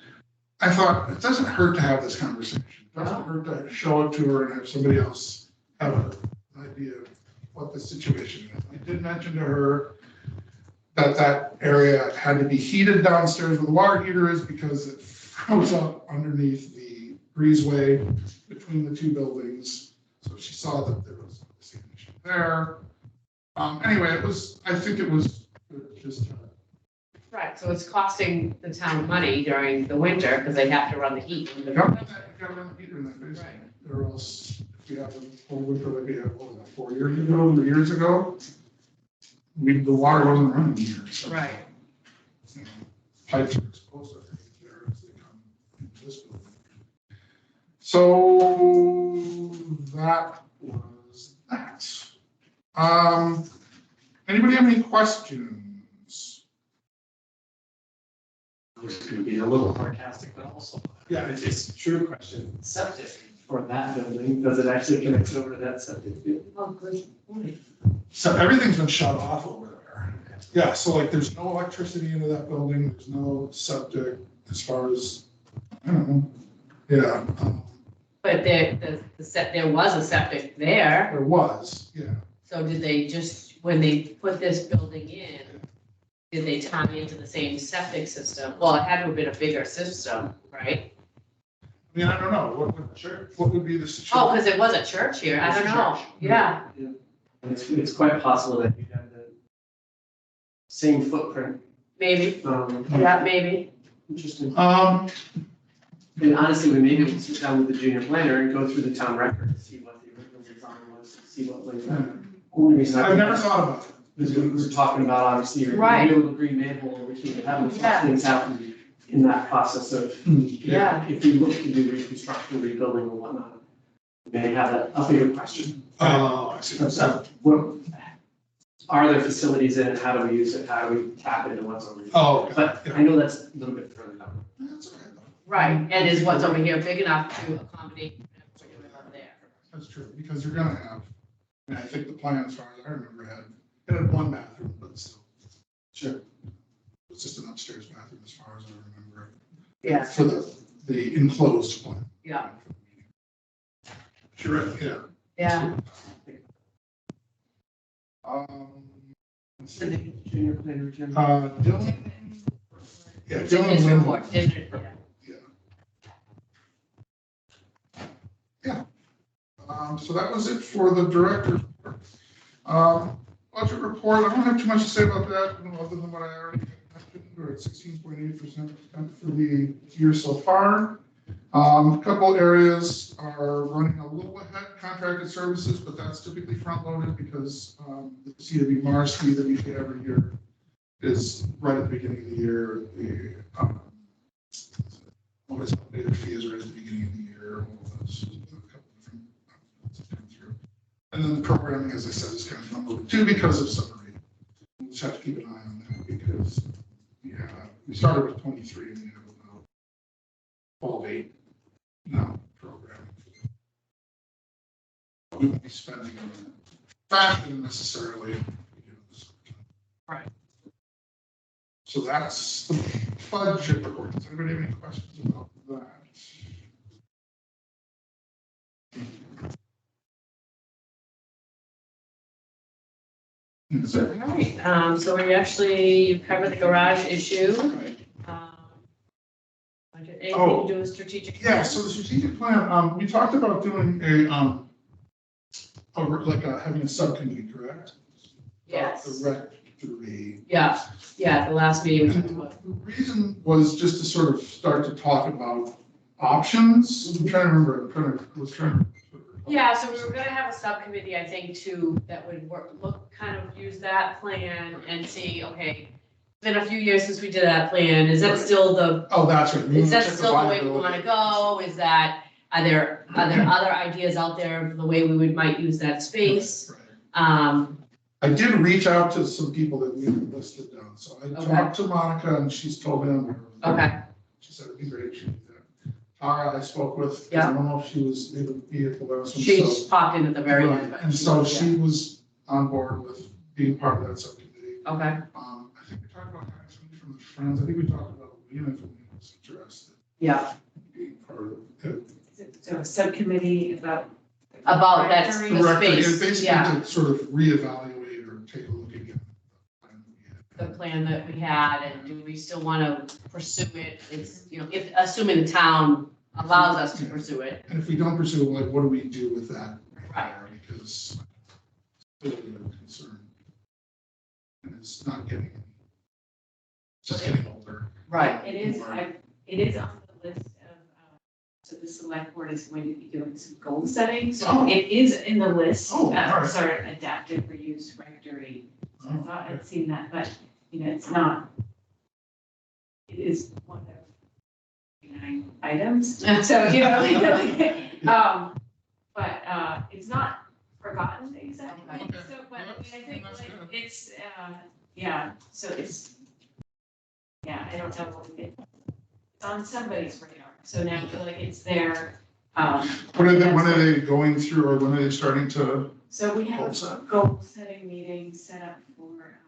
A: I thought it doesn't hurt to have this conversation. It doesn't hurt to show it to her and have somebody else have an idea of what the situation is. I did mention to her that that area had to be heated downstairs where the water heater is because it froze up underneath the breezeway between the 2 buildings. So she saw that there was obviously an issue there. Anyway, I think it was good just to.
B: Right, so it's costing the town money during the winter because they have to run the heat.
A: You gotta run the heater in that basement, or else if you have a cold winter like we had, 4 years ago, 3 years ago, the water wasn't running here, so.
B: Right.
A: You know, pipes are exposed there as they come into this building. So that was that. Anybody have any questions?
D: It's going to be a little sarcastic, but also,
A: Yeah.
D: it's a true question. Septic for that building, does it actually connect over to that septic field?
B: Oh, good point.
A: So everything's been shut off over there. Yeah, so like there's no electricity into that building, there's no septic as far as, I don't know. Yeah,
B: But there was a septic there,
A: there was, yeah.
B: so did they just, when they put this building in, did they tie into the same septic system? Well, it had to have been a bigger system, right?
A: I mean, I don't know, what would be the situation?
B: Oh, because it was a church here, I don't know, yeah.
D: It's quite possible that you have the same footprint.
B: Maybe,
A: Mm-hmm.
B: yeah, maybe.
D: Interesting. And honestly, we maybe we can sit down with the junior planner and go through the town record to see what the original design was, see what was. Only reason
A: I've never thought about it.
D: Because we were talking about obviously your
B: Right.
D: little green manhole, which we having
B: Yeah.
D: things happen in that process of.
B: Yeah.
D: If we look to do reconstruction, rebuilding and whatnot, we may have a bigger question.
A: Oh, I see.
D: So what, are there facilities in it? How do we use it? How do we tap into what's over here?
A: Oh, okay.
D: But
A: Yeah.
D: I know that's a little bit further down.
A: That's all right, though.
B: Right, and is what's over here big enough to accommodate what you have there?
A: That's true, because you're gonna have, and I think the plan, as far as I remember, it had 1 bathroom, but still. Sure. It's just an upstairs bathroom as far as I remember.
B: Yeah.
A: For the enclosed plan.
B: Yeah.
A: Sure, yeah.
B: Yeah.
A: Let's see.
D: Junior planner, Jim.
A: Dylan. Yeah,
B: It's in
A: Dylan
B: his
A: Lindbergh.
B: report, isn't it? Yeah.
A: Yeah. So that was it for the director's report. Budget report, I don't have too much to say about that, other than what I already mentioned. We're at 16.8% for the year so far. A couple areas are running a little ahead, contracted services, but that's typically front-loaded because the CW Mars fee that we pay every year is right at the beginning of the year. The always updated fee is right at the beginning of the year. All of those, a couple different programming, as I said, is kind of number two because of summary. We'll just have to keep an eye on that because, yeah, we started with 23 and we have about 8 now programming. We won't be spending on that fashion necessarily.
B: Right.
A: So that's the budget report. Does anybody have any questions about that? Is
B: All
A: there-
B: right, so you covered the garage issue. Anything
A: Oh.
B: to do with strategic?
A: Yeah, so the strategic plan, we talked about doing having a subcommittee, correct?
B: Yes.
A: The rectory.
B: Yeah, the last meeting we talked
A: And
B: about.
A: the reason was just to sort of start to talk about options. I'm trying to remember, I was trying to.
B: Yeah, so we were gonna have a subcommittee, I think, that would use that plan and see, okay, it's been a few years since we did that plan, is that still
A: Oh, that's right.
B: is that still the way we wanna go? Are there other ideas out there of the way might use that space?
A: Right. I did reach out to some people that we had listed down, so I
B: Okay.
A: talked to Monica and she's told me.
B: Okay,
A: She said it'd be great, she'd do that. Tara, I spoke with, 'cause
B: Yeah.
A: I don't know if she was able to be at the last one,
B: she's
A: so.
B: popped in at the very end, but.
A: And so she was on board with being part of that subcommittee.
B: Okay,
A: I think we talked about having somebody from the Friends, I think we talked about Lena from the was interested
B: yeah,
A: in being part of it.
C: So a subcommittee about.
B: that's
C: Directory.
B: the
A: Directly, it's
B: space,
A: basically
B: yeah,
A: to sort of reevaluate or take a look again.
B: the plan that we had, and do we still wanna pursue it? It's, if, assuming the town allows us to pursue it.
A: And if we don't pursue it, like, what do we do with that?
B: Right.
A: Because it's really a concern. And it's not getting, it's just getting older.
C: It is on the list of, so the select board is going to be doing some goal setting, so
A: Oh.
C: it is in the list.
A: Oh, all right.
C: Sort of adaptive reuse rectory. So I
A: Oh,
C: thought
A: okay.
C: I'd seen that, but, it's not. It is one of 9 items, so, but, it's not forgotten exactly,
B: Okay.
C: so, but I think
A: That's
C: like,
A: good.
C: it's, so it's, I don't know, it's on somebody's radar, so now I feel like it's there.
A: When are they going through, or when are they starting to?
C: So we have
A: Goal
C: a
A: set.
C: goal setting meeting set up for,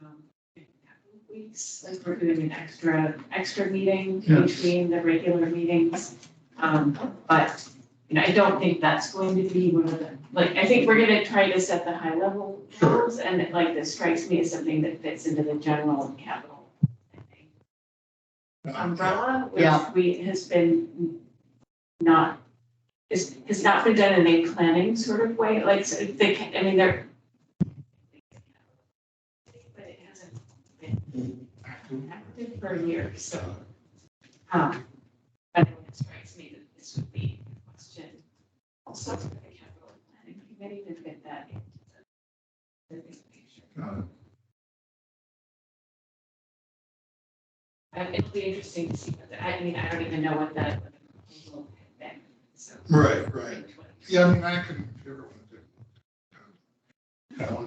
C: a couple of weeks, like we're doing an extra meeting
A: Yeah.
C: between the regular meetings. But, I don't think that's going to be one of the, I think we're gonna try to set the high level
A: Sure.
C: goals, and this strikes me as something that fits into the general capital umbrella,
B: Yeah.
C: which has been not, has not been done in a planning sort of way, so they're. But it hasn't been active for years, so. But it strikes me that this would be a question also for the capital planning committee to fit that into the big picture.
A: Got it.
C: It'll be interesting to see what I don't even know what the proposal had been, so.
A: Right. Yeah, I couldn't, if you ever want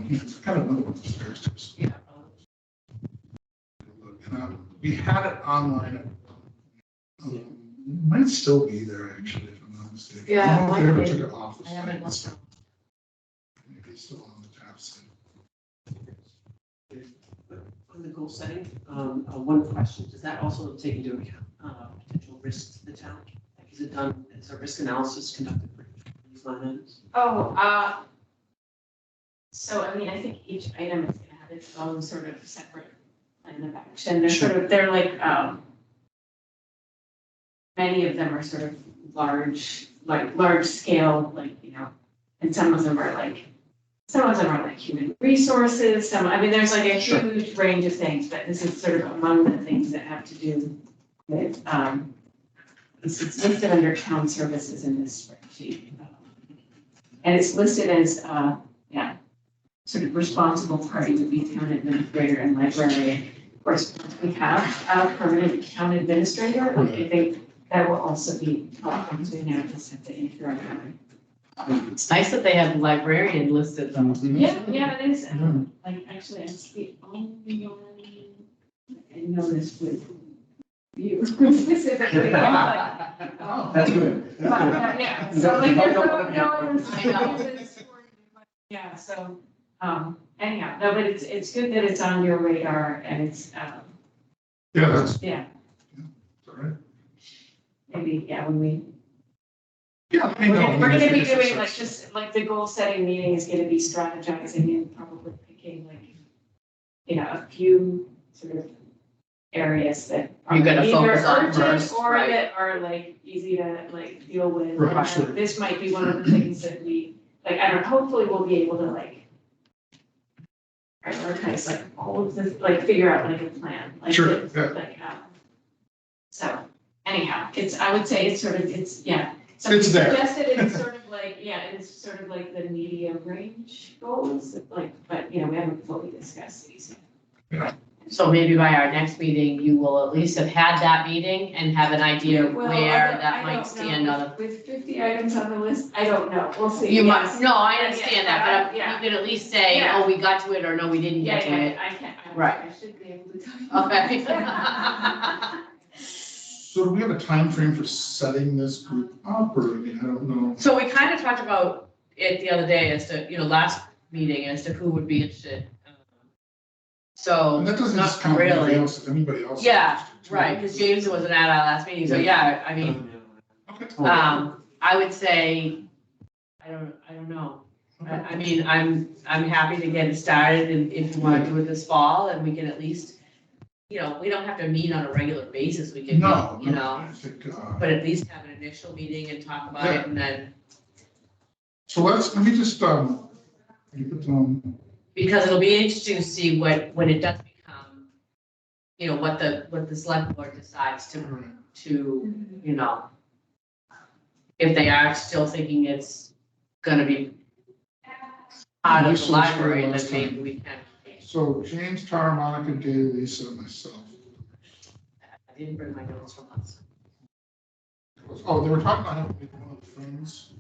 A: to do. It's kind of another one upstairs too.
C: Yeah.
A: And we had it online. It might still be there, actually, if I'm not mistaken.
B: Yeah,
A: I don't know if they
B: might
A: ever
B: be.
A: took it off the
B: I haven't
A: site.
B: looked.
A: Maybe it's still on the tab site.
D: On the goal setting, one question, does that also take into account potential risks to the town? Like, is it done, is a risk analysis conducted for these line items?
C: So, I think each item is gonna have its own sort of separate plan of action. They're like, many of them are sort of large scale, and some of them are human resources, there's like a
A: Sure.
C: huge range of things, but this is sort of among the things that have to do with, it's listed under town services in this spreadsheet. And it's listed as, sort of responsible party would be town administrator and librarian. Of course, we have a permanent town administrator, I think that will also be helpful to now just have the interim.
B: It's nice that they have librarian listed though.
C: Yeah, it is, like, actually, it's the only one I noticed with you specifically, like, oh.
G: That's good.
C: But,
G: That's good.
C: yeah, so like, there's no
B: I know.
C: yeah, so, anyhow, no, but it's good that it's on your radar and it's,
A: Yeah, that's,
C: yeah,
A: all right.
C: maybe, yeah, when we.
A: Yeah, let me
C: We're
A: know.
C: gonna, we're gonna be
A: If it's-
C: doing like, just like the goal setting meeting is gonna be strategizing and probably picking like, you know, a few sort of areas that. are
B: You're gonna
C: either
B: focus on
C: urgent
B: first,
C: Or
B: right.
C: that are like easy to like deal with.
A: Right,
C: You know,
A: sure.
C: This might be one of the things that we, like, I don't know, hopefully we'll be able to like prioritize like all of this, like figure out like a plan. Like
A: Sure,
C: this,
A: yeah.
C: Like, so anyhow, I would say it's sort of, yeah.
A: It's there.
C: Suggested it's sort of like, yeah, it's sort of like the medium range goals, like, but, you know, we haven't fully discussed these yet.
B: So maybe by our next meeting, you will at least have had that meeting and have an idea
C: Well,
B: where
C: I
B: that
C: don't
B: might
C: know.
B: stand on.
C: With 50 items on the list, I don't know, we'll see.
B: You
C: Yes.
B: must, no, I
C: Yeah,
B: understand
C: yeah,
B: that, but
C: yeah.
B: you can at least say,
C: Yeah.
B: oh, we got to it, or no, we didn't
C: Yeah,
B: get to it.
C: I can't,
B: Right.
C: I should be able to tell you.
B: Okay.
A: So do we have a time frame for setting this group up, or, I mean, I don't know.
B: So we kind of talked about it the other day as to, last meeting as to who would be interested. So,
A: And that doesn't
B: not
A: discount anybody
B: really.
A: else, anybody else.
B: Yeah,
A: interested, too.
B: right, because James wasn't at our last meeting, so yeah, I mean,
A: Okay.
B: I would say, I don't know. I mean, I'm happy to get it started and if you want to do it this fall and we can at least, we don't have to meet on a regular basis, we can
A: No,
B: meet,
A: no, I think,
B: but at least have an initial meeting and talk about it and then,
A: so let me just, you put
B: because it'll be interesting to see when it does become, what the select board decides to, if they are still thinking it's gonna be part of the
A: Lisa was here
B: library, then
A: last time.
B: maybe we can.
A: so James, Tara, Monica, Dave, Lisa, and myself.
B: I didn't bring my notes from last.
A: Oh, they were talking about having maybe one of the friends.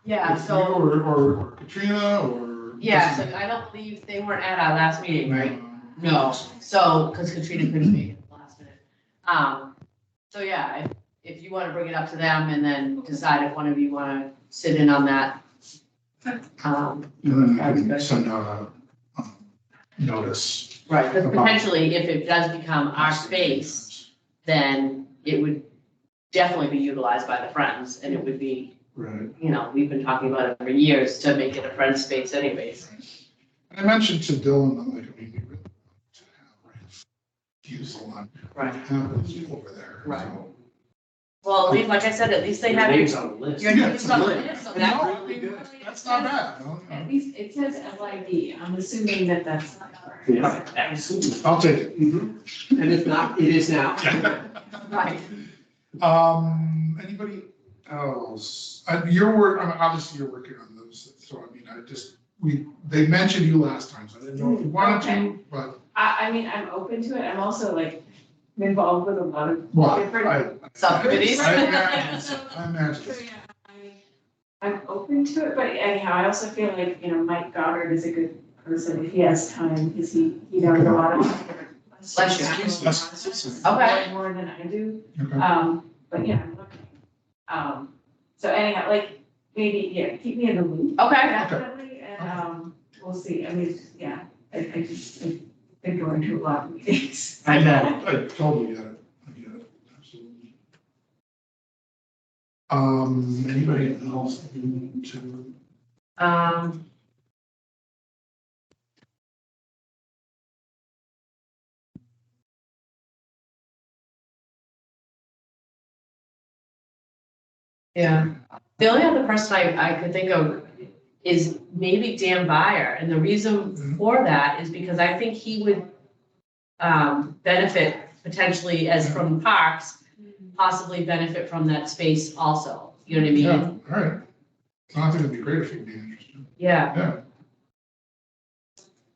B: Yeah,
A: If you
B: so,
A: Or Katrina, or.
B: yeah, so I don't believe, they weren't at our last meeting, right?
A: No.
B: No, so, because Katrina couldn't make it last minute. So yeah, if you want to bring it up to them and then decide if one of you want to sit in on that.
A: And then I
B: That's
A: can
B: good.
A: send out a notice.
B: Right, because
A: About-
B: potentially, if it does become our space, then it would definitely be utilized by the Friends, and it would be,
A: Right.
B: we've been talking about it for years to make it a Friends space anyways.
A: And I mentioned to Dylan, I'm like, I mean, we really want to have use a lot.
B: Right.
A: Happens over there.
B: Right.
A: so.
B: Well, at least, like I said, at least they have
G: Names
B: your,
G: on the list.
B: your names on the list, so that
A: No,
B: would be good.
A: That's not bad. no,
C: At
A: no.
C: least it says LID, I'm assuming that that's not correct.
G: Yeah, absolutely.
A: I'll take it.
G: Mhm. And if not, it is now.
B: Right.
A: Anybody else? Your work, I mean, obviously you're working on those, so I mean, they mentioned you last time, so I didn't know if you wanted to, but,
C: I mean, I'm open to it, I'm also like involved with a lot of
A: well,
C: different.
B: Subcommittees.
A: I imagine, I imagine.
C: So, yeah, I'm open to it, but anyhow, I also feel like, Mike Goddard is a good person if he has time, because he knows a lot of.
B: Bless you. Okay.
C: More than I do,
A: Okay.
C: but yeah, I'm looking. So anyhow, like, maybe, yeah, keep me in the loop.
B: Okay.
C: Definitely, and, we'll see, I mean, yeah, I've been going to a lot of meetings.
B: I bet.
A: I totally get it, I get it, absolutely. Anybody else to?
B: Yeah, the only other person I could think of is maybe Dan Byer, and the reason for that is because I think he would benefit potentially as from parks, possibly benefit from that space also, you know what I mean?
A: Yeah, all right. I think it'd be great if you'd be interested.
B: Yeah,
A: Yeah.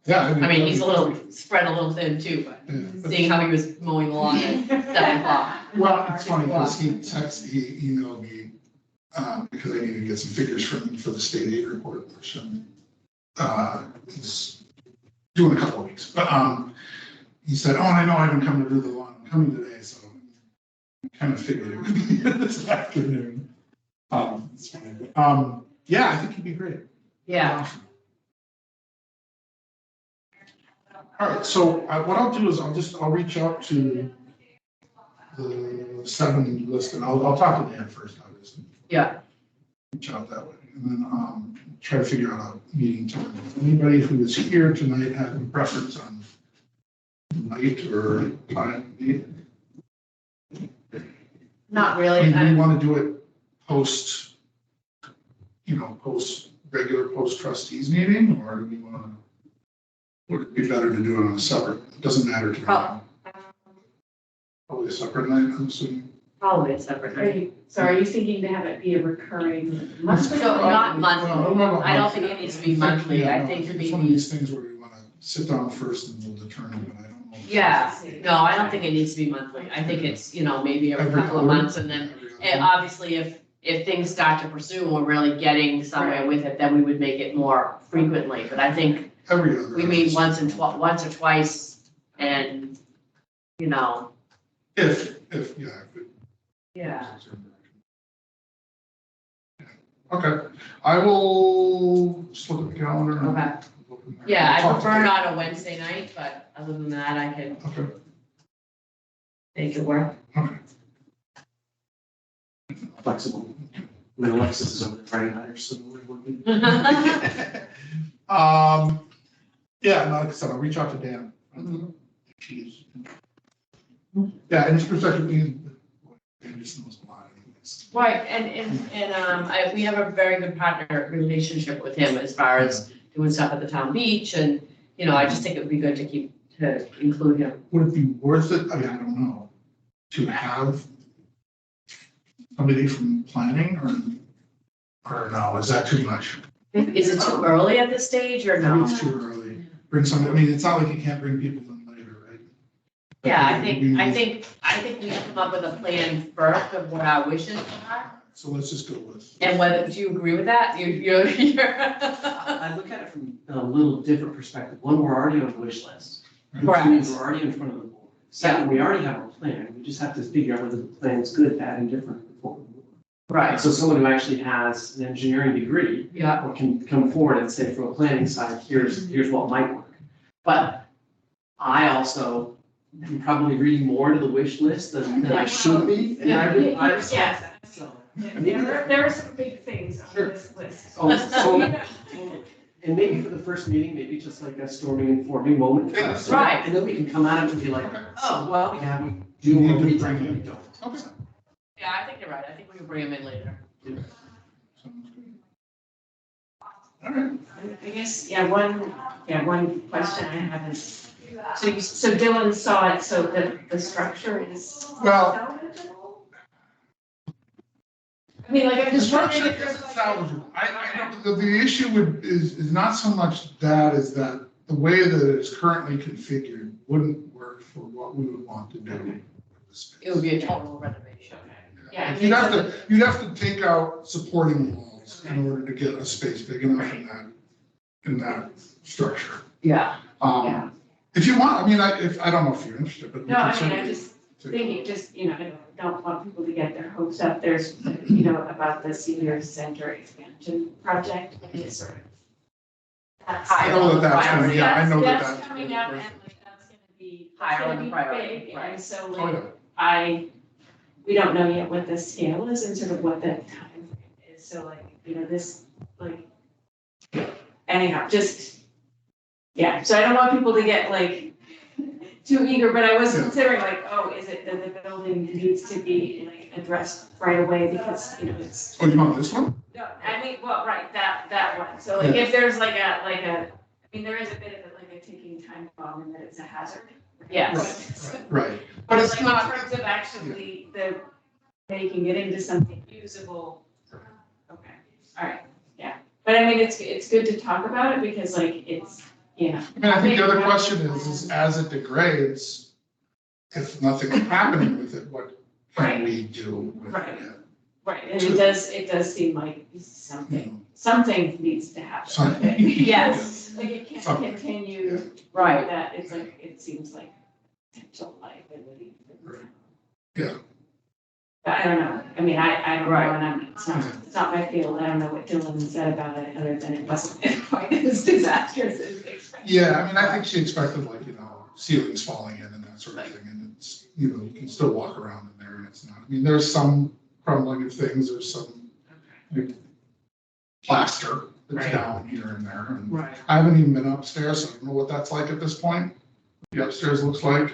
A: Yeah.
B: I mean, he's a little, spread a little thin too, but
A: Yeah.
B: seeing how he was mowing the lawn at 7 o'clock.
A: Well, it's funny, because he emailed me because I need to get some figures from him for the state aid report, which he's doing a couple of weeks. But he said, oh, I know I haven't come to do the lawn, I'm coming today, so I kind of figured it would be this afternoon. It's fine. But, yeah, I think he'd be great.
B: Yeah.
A: Awesome. All right, so what I'll do is I'll reach out to the 7 list, and I'll talk to Dan first, obviously.
B: Yeah.
A: Reach out that way, and then try to figure out a meeting time. If anybody who is here tonight has a preference on night or time?
B: Not
A: Do
B: really.
A: you want to do it post, regular post trustees meeting, or do we want to? Would it be better to do it on a separate? It doesn't matter to me. Probably a separate night, I'm assuming.
B: Probably a separate.
C: Are you thinking to have it be a recurring monthly?
B: So not monthly.
A: Well,
B: I don't think it needs to be monthly. I think
A: it's
B: maybe.
A: one of these things where we want to sit down first and we'll determine, but I don't know.
B: Yeah, no, I don't think it needs to be monthly. I think it's, maybe every couple of months, and then, and obviously, if things start to pursue and we're really getting somewhere with it, then we would make it more frequently, but I think
A: Every other.
B: we meet once or twice, and,
A: If
B: yeah.
A: Okay, I will just look at the calendar. and
B: Okay.
A: go from there.
B: Yeah, I
A: Talk to
B: prefer
A: Dan.
B: not a Wednesday night, but other than that, I can
A: Okay,
B: make it work.
G: Flexible. I mean, Alexis is over there Friday night, so we would be.
A: yeah, like I said, I'll reach out to Dan. Jeez. Yeah, and his perspective, Dan just knows a lot anyways.
B: Right, and we have a very good partner relationship with him as far as doing stuff at the town beach, and, I just think it would be good to include him.
A: Would it be worth it, I mean, I don't know, to have somebody from planning, or no, is that too much?
B: Is it too early at this stage, or no?
A: Maybe it's too early. Bring somebody, I mean, it's not like you can't bring people in later, right?
B: Yeah, I think we come up with a plan first of what our wishes are,
A: So let's just go with.
B: and whether, do you agree with that? You're.
G: I look at it from a little different perspective. One, we're already on the wish list.
B: Correct.
G: Two, we're already in front of the board. Second, we already have a plan. We just have to figure out whether the plan is good, bad, and different before we move.
B: Right,
G: So someone who actually has an engineering degree
B: yeah,
G: or can come forward and say, from a planning side, here's what might work. But I also am probably reading more to the wish list than I should be. And I
C: Yes.
G: so.
C: There are some big things on
G: Sure.
C: this list.
G: So, and maybe for the first meeting, maybe just like a storming and forming moment. first,
B: Right.
G: And then we can come out and be like, oh, well, yeah, we do
A: You need
G: what
A: to
G: we
A: bring
G: do,
A: it.
G: we don't.
A: Okay.
B: yeah, I think you're right, I think we can bring him in later.
A: Sounds good. All right.
C: I guess, one question I have is, so Dylan saw it, so the structure is.
A: Well-
C: salvageable? I mean, like, I'm
A: The
C: just wondering
A: structure
C: if there's
A: is
C: like.
A: salvageable. I don't, the issue is not so much that, is that the way that it's currently configured wouldn't work for what we would want to do with the space.
B: It would be a total renovation.
C: Yeah,
A: You'd have to take out supporting walls in order to get a space big enough in that structure.
B: Yeah.
C: Yeah.
A: If you want, I mean, I don't know if you're interested, but. we
C: No,
A: can
C: I mean,
A: certainly
C: I'm just
A: take-
C: thinking, I don't want people to get their hopes up. There's, about the senior center expansion project, and it's sort of. That's
A: I know that's coming, yeah, I know
C: That's
A: that's.
C: coming up, and like, that's gonna be.
B: Higher on the
C: big,
B: priority, right.
C: And so
A: Oh,
C: like,
A: yeah.
C: we don't know yet what the scale is and sort of what the time frame is, so like, this, like, anyhow, just, yeah, so I don't want people to get like too eager, but I was
A: Yeah.
C: considering like, is it that the building needs to be like addressed right away because, it's.
A: Oh, you want this one?
C: No, I mean, well, right, that one, so like, if there's like I mean, there is a bit of a ticking time bomb in that it's a hazard.
B: Yes.
A: Right.
C: But
A: But
C: it's
A: it's
C: like in
A: not,
C: terms of actually making it into something usable. Okay, all right, yeah. But I mean, it's good to talk about it because like it's,
A: I mean, I think the other question is as it degrades, if nothing's happening with it, what can we do with
C: Right.
A: it?
C: Right, and it does seem like something needs to happen.
A: Something.
B: Yes,
C: Like it can't
A: Something.
C: continue
B: right.
C: that, it's like, it seems like potential liability.
A: Yeah.
C: But I don't know, I mean, I don't know,
B: Right.
C: and it's not my field, I don't know what Dylan said about it, other than it wasn't quite as disastrous as expected.
A: Yeah, I mean, I think she expected like, ceilings falling in and that sort of thing, and it's, you can still walk around in there and it's not, I mean, there's some crumbling of things, there's some plaster that's
C: Right.
A: down here and there, and
G: Right.
A: I haven't even been upstairs, so I don't know what that's like at this point. The upstairs looks like,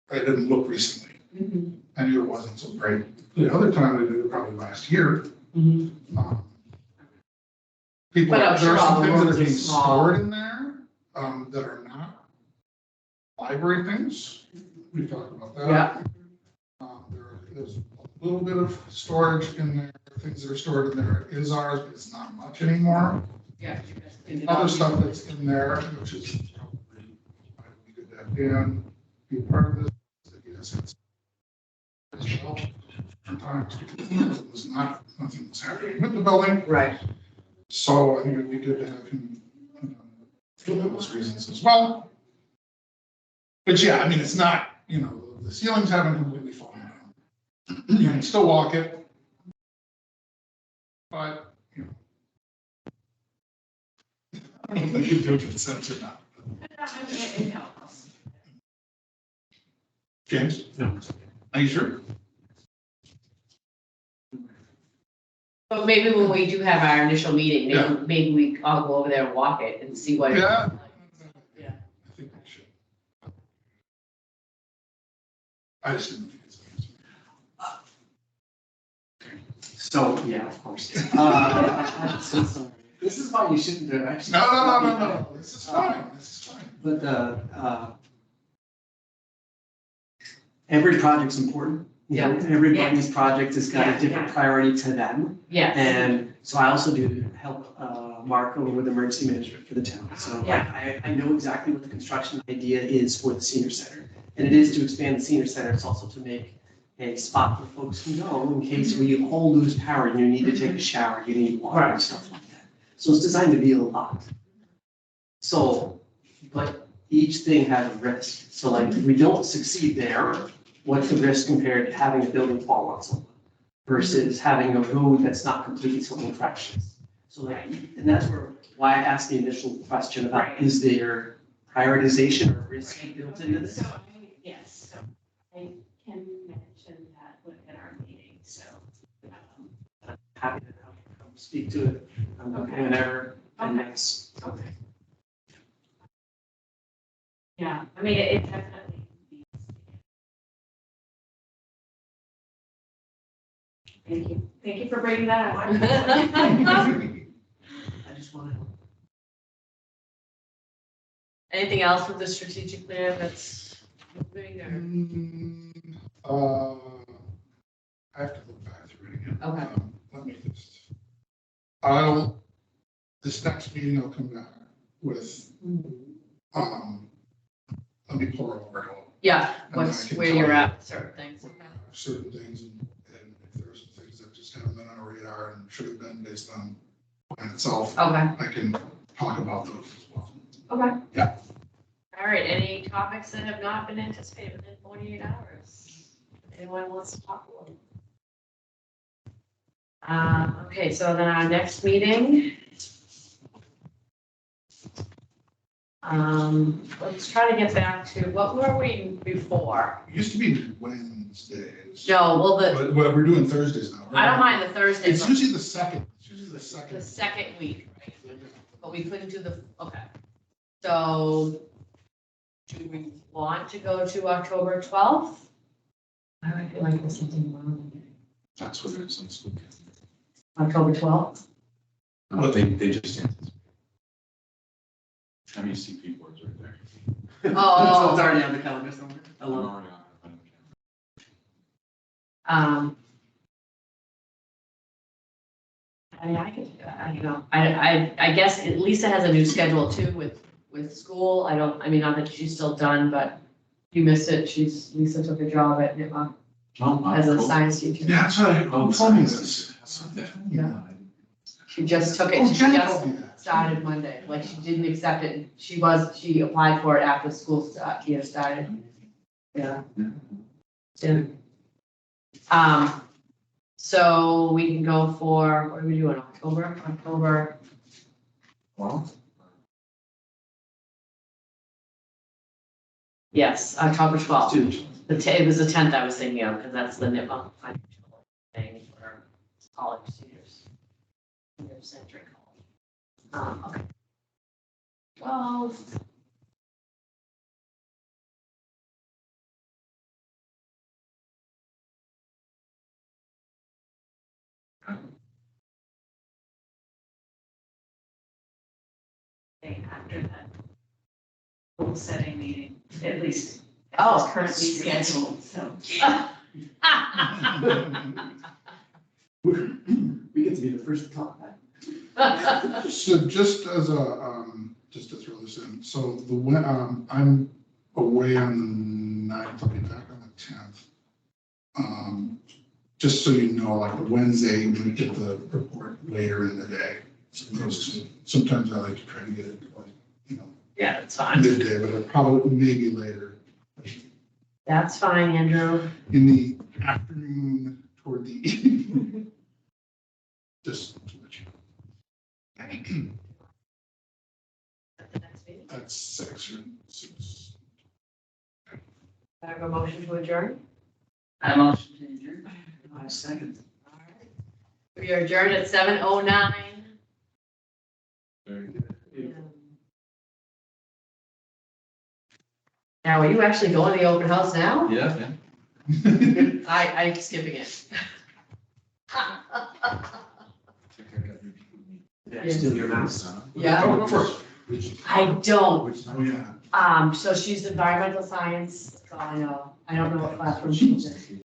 A: I didn't look recently,
C: Mhm.
A: I knew it wasn't so great. The other time I did it probably last year. People,
B: But I'm
A: there
B: sure
A: are
B: all
A: some
B: the
A: things that
B: rooms
A: are
B: are
A: being
B: small.
A: stored in there, that are not library things. We've talked about that.
B: Yeah.
A: There's a little bit of storage in there, things that are stored in there is ours, but it's not much anymore.
B: Yeah.
A: Other stuff that's in there, which is probably, might be good to have Dan be part of this. Yes, it's shelf sometimes because it was nothing was happening with the building.
B: Right.
A: So I think it'd be good to have him for those reasons as well. But yeah, I mean, it's not, the ceilings haven't completely fallen down. You can still walk it. But, I don't know if you do it with sense or not.
C: It helps.
A: James?
F: No.
A: Are you sure?
B: But maybe when we do have our initial meeting,
A: Yeah.
B: maybe we all go over there and walk it and see what.
A: Yeah.
B: Yeah.
A: I think we should. I just didn't think it's.
G: So, yeah, of course. I'm so sorry. This is why you shouldn't do it, actually.
A: No. This is fine.
G: But, every project's important.
B: Yeah.
G: Everybody's project has got
C: Yeah,
G: a different
C: yeah.
G: priority to them.
B: Yeah.
G: And so I also do help Mark over with emergency management for the town. So I know exactly what the construction idea is for the senior center. And it is to expand the senior center. It's also to make a spot for folks who know in case we all lose power and you need to take a shower, you need water and stuff like that. So it's designed to be a lot. So, but each thing has a risk. So like if we don't succeed there, what's the risk compared to having a building fall on someone versus having a road that's not completely someone crashes? So like, and that's why I asked the initial question about,
C: Right.
G: is there prioritization or risk built into this?
C: Yes, so I can mention that within our meeting, so.
G: Happy to come speak to it whenever, and that's.
C: Okay. Yeah, I mean, it definitely needs. Thank you for bringing that up.
G: I just want to.
B: Anything else with the strategic plan that's moving or?
A: I have to look back through it again.
B: Okay.
A: Let me just, this next meeting, I'll come back with, let me pour over it all.
B: Yeah,
A: And I
B: what's,
A: can
B: where
A: tell
B: you're
A: you
B: at, with certain things.
A: certain things, and if there are some things that just haven't been on our radar and should have been based on the plan itself,
B: Okay,
A: I can talk about those as well.
B: okay.
A: Yeah.
B: All right, any topics that have not been anticipated within 48 hours? Anyone wants to talk about them? Okay, so then our next meeting. Let's try to get back to, what were we before?
A: It used to be Wednesdays.
B: No, well,
A: But we're doing Thursdays now.
B: I don't mind the Thursday,
A: It's
B: but
A: usually the second,
B: the second week, right? But we couldn't do the, okay. So do we want to go to October 12th? I feel like there's something wrong with it.
F: That's what it is on school.
B: October 12th?
F: Well, they just anticipate. I mean, CP boards right there.
G: So
B: Oh.
G: it's already on the calendar somewhere. I
F: I'm
G: love
F: already on it.
B: I mean, I could do that, I don't know. I guess Lisa has a new schedule too with school. I mean, not that she's still done, but you missed it. Lisa took a job at as a science teacher.
A: Yeah, that's what who told me this?
B: Yeah. She just took it,
A: Oh,
B: she
A: Jen
B: just
A: told me that.
B: started Monday, like she didn't accept it, she applied for it after school year started. Yeah. Soon. So we can go for, what are we doing, October?
F: Well,
B: Yes, October 12th.
G: Student.
B: It was the 10th I was thinking of, because that's the NIPA financial thing for college seniors. Senior-centric college. Okay. 12.
C: After that goal setting meeting, at least
B: Oh.
C: as currently scheduled, so.
G: We get to be the first to talk about it.
A: So just as a, just to throw this in, so I'm away on the 9th, I'll be back on the 10th. Just so you know, like Wednesday, we get the report later in the day. Sometimes I like to try to get it, like,
B: Yeah, that's fine.
A: midday, but it probably maybe later.
B: That's fine, Andrew.
A: In the afternoon toward the evening. Just to let you know.
B: At the next meeting.
A: That's 6 or 6.
B: I have a motion to adjourn.
E: I motion to adjourn.
G: I second.
B: All right. We are adjourned at 7:09.
F: very good.
B: Now, are you actually going to the open house now?
F: Yeah, yeah.
B: I'm skipping it.
G: Did I steal your mouse?
B: Yeah.
A: Oh, of course.
B: I don't.
A: Oh, yeah.
B: So she's environmental science, that's all I know. I don't know what classroom she's in.